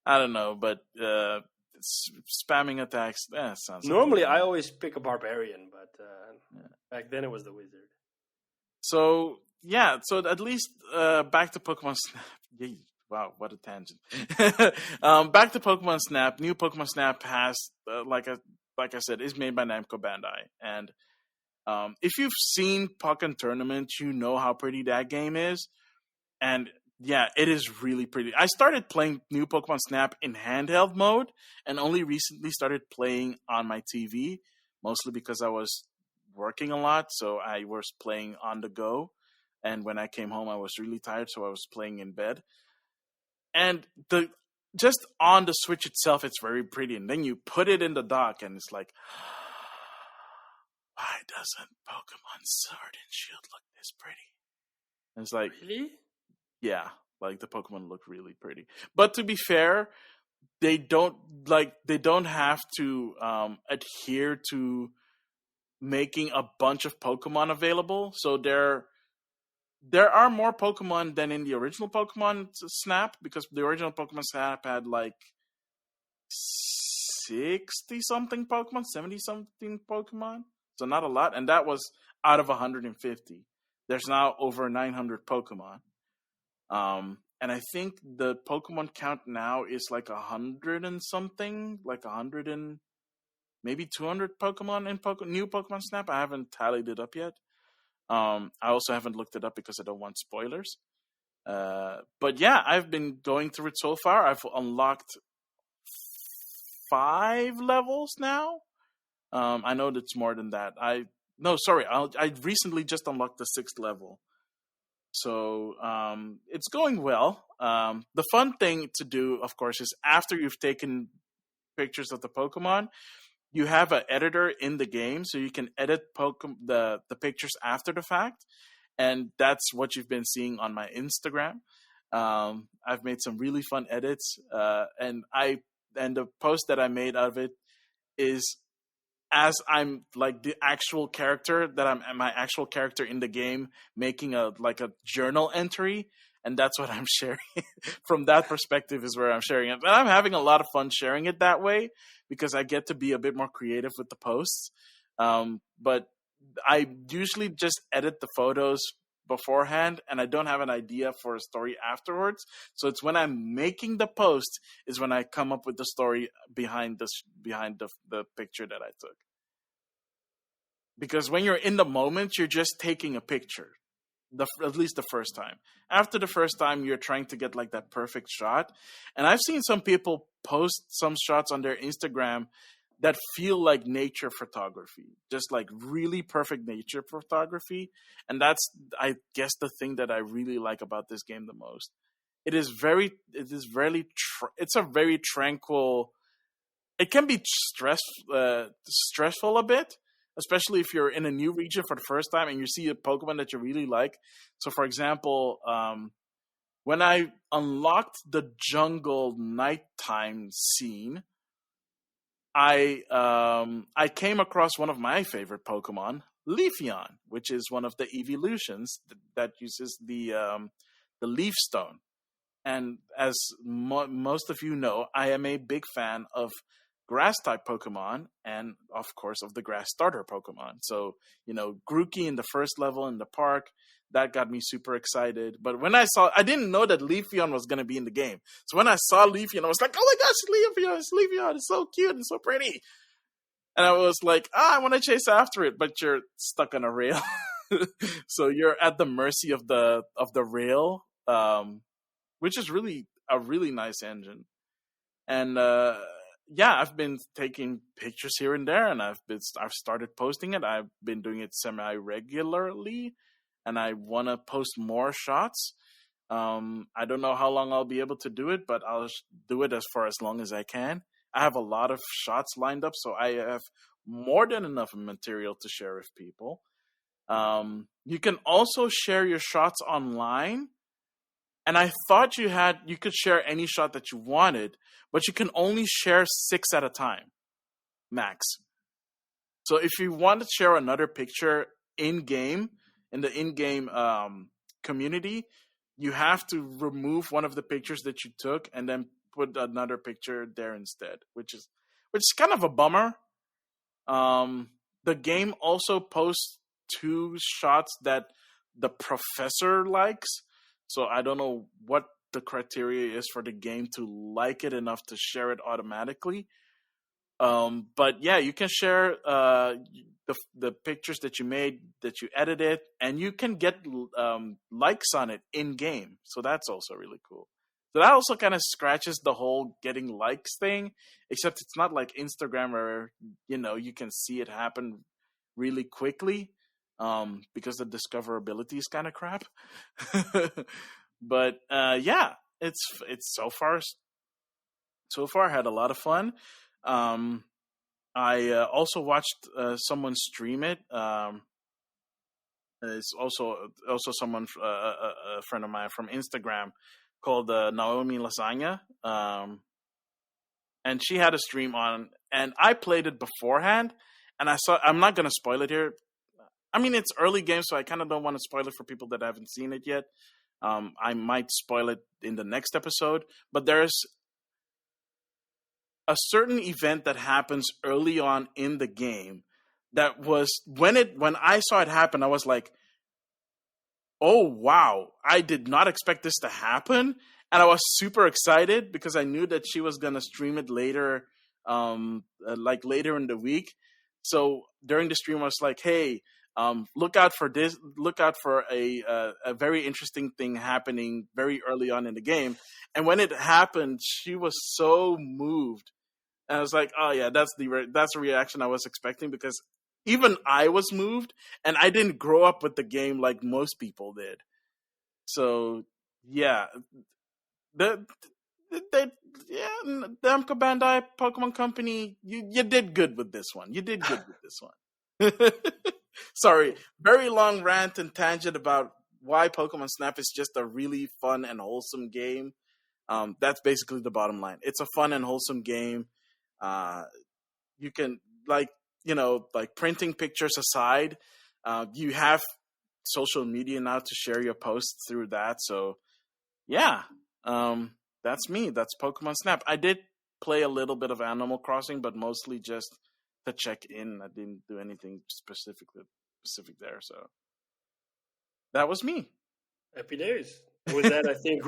I don't know, but spamming attacks sounds. Normally, I always pick a barbarian, but back then it was the wizard. So yeah, so at least back to Pokemon Snap. Wow, what a tangent! Back to Pokemon Snap. New Pokemon Snap has, like I said, is made by Namco Bandai, and if you've seen Pokken Tournament, you know how pretty that game is, and yeah, it is really pretty. I started playing New Pokemon Snap in handheld mode, and only recently started playing on my TV, mostly because I was working a lot, so I was playing on the go. And when I came home, I was really tired, so I was playing in bed. And just on the Switch itself, it's very pretty. And then you put it in the dock, and it's like, why doesn't Pokemon Sword and Shield look this pretty? And it's like, really? Yeah, like the Pokemon look really pretty. But to be fair, they don't have to adhere to making a bunch of Pokemon available. So there are more Pokemon than in the original Pokemon Snap, because the original Pokemon Snap had like 60-something Pokemon, 70-something Pokemon. So not a lot. And that was out of 150. There's now over 900 Pokemon. And I think the Pokemon count now is like 100 and something, like 100 and maybe 200 Pokemon in new Pokemon Snap. I haven't tallied it up yet. I also haven't looked it up because I don't want spoilers. But yeah, I've been going through it so far. I've unlocked 5 levels now. I know that's more than that. I recently just unlocked the 6th level. So it's going well. The fun thing to do, of course, is after you've taken pictures of the Pokemon, you have an editor in the game, so you can edit the pictures after the fact, and that's what you've been seeing on my Instagram. I've made some really fun edits, and the post that I made of it is as I'm like the actual character that I'm my actual character in the game, making a journal entry, and that's what I'm sharing. From that perspective is where I'm sharing it. And I'm having a lot of fun sharing it that way because I get to be a bit more creative with the posts. But I usually just edit the photos beforehand, and I don't have an idea for a story afterwards. So it's when I'm making the post is when I come up with the story behind the picture that I took. Because when you're in the moment, you're just taking a picture. At least the first time. After the first time, you're trying to get like that perfect shot. And I've seen some people post some shots on their Instagram that feel like nature photography, just like really perfect nature photography. And that's, I guess, the thing that I really like about this game the most. It's a very tranquil. It can be stressful a bit, especially if you're in a new region for the first time and you see a Pokemon that you really like. So, for example, when I unlocked the jungle nighttime scene, I came across one of my favorite Pokemon, Leafeon, which is one of the evolutions that uses the Leaf Stone. And as most of you know, I am a big fan of grass-type Pokemon and, of course, of the grass starter Pokemon. So, Grookey in the first level in the park, that got me super excited. But when I didn't know that Leafeon was going to be in the game. So when I saw Leafeon, I was like, oh my gosh, it's Leafeon. It's so cute and so pretty. And I was like, I want to chase after it, but you're stuck on a rail. So you're at the mercy of the rail, which is really a really nice engine. And I've been taking pictures here and there, and I've started posting it. I've been doing it semi-regularly, and I want to post more shots. I don't know how long I'll be able to do it, but I'll do it for as long as I can. I have a lot of shots lined up, so I have more than enough material to share with people. You can also share your shots online. And I thought you could share any shot that you wanted, but you can only share 6 at a time, max. So if you want to share another picture in the in-game community, you have to remove one of the pictures that you took and then put another picture there instead, which is kind of a bummer. The game also posts 2 shots that the professor likes. So I don't know what the criteria is for the game to like it enough to share it automatically. But yeah, you can share the pictures that you made, that you edited, and you can get likes on it in game. So that's also really cool. So that also kind of scratches the whole getting likes thing, except it's not like Instagram where you can see it happen really quickly. Because the discoverability is kind of crap. But it's so far I had a lot of fun. I also watched someone stream it. It's also someone, a friend of mine from Instagram called Naomi Lasagna. And she had a stream on, and I played it beforehand, and I'm not going to spoil it here. I mean, it's early game, so I kind of don't want to spoil it for people that haven't seen it yet. I might spoil it in the next episode, but there's a certain event that happens early on in the game that was when I saw it happen, I was like, oh wow, I did not expect this to happen. And I was super excited because I knew that she was going to stream it later, later in the week. So during the stream, I was like, hey, look out for this. Look out for a very interesting thing happening very early on in the game. And when it happened, she was so moved, and I was like, "Oh yeah, that's the reaction I was expecting." Because even I was moved, and I didn't grow up with the game like most people did. So yeah, the Namco Bandai Pokemon Company, you did good with this one. You did good with this one. Sorry, very long rant and tangent about why Pokemon Snap is just a really fun and wholesome game. That's basically the bottom line. It's a fun and wholesome game. You can, like printing pictures aside, you have social media now to share your posts through that. So yeah, that's me. That's Pokemon Snap. I did play a little bit of Animal Crossing, but mostly just to check in. I didn't do anything specific there. So that was me. Happy days. With that, I think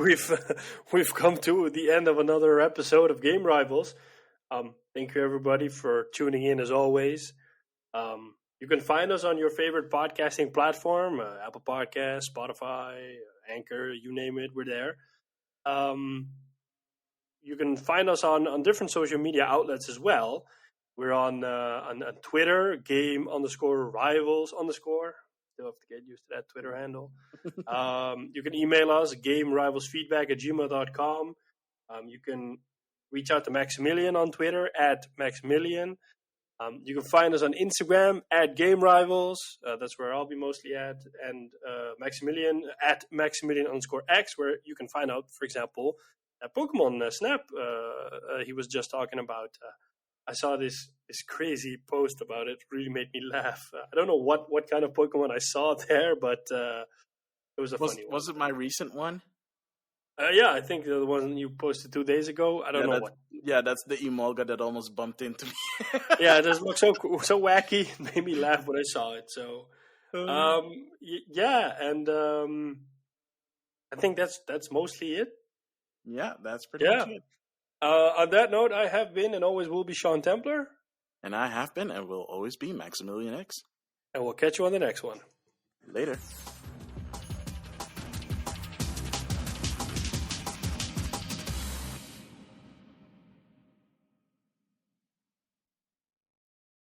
we've come to the end of another episode of Game Rivals. Thank you everybody for tuning in as always. You can find us on your favorite podcasting platform, Apple Podcasts, Spotify, Anchor, you name it, we're there. You can find us on different social media outlets as well. We're on Twitter, game_rivals_. Still have to get used to that Twitter handle. You can email us, gamerivalsfeedback@gmail.com. You can reach out to Maximilian on Twitter @Maximilian. You can find us on Instagram at Game Rivals. That's where I'll be mostly at. And Maximilian at Maximilian_X, where you can find out, for example, that Pokemon Snap he was just talking about. I saw this crazy post about it. Really made me laugh. I don't know what kind of Pokemon I saw there, but it was a funny one. Was it my recent one? Yeah, I think the one you posted 2 days ago. I don't know what. Yeah, that's the Emolga that almost bumped into me. Yeah, it just looked so wacky. It made me laugh when I saw it. So, yeah, and I think that's mostly it. Yeah, that's pretty much it. On that note, I have been and always will be Sean Templar. And I have been and will always be Maximilian X. And we'll catch you on the next one. Later.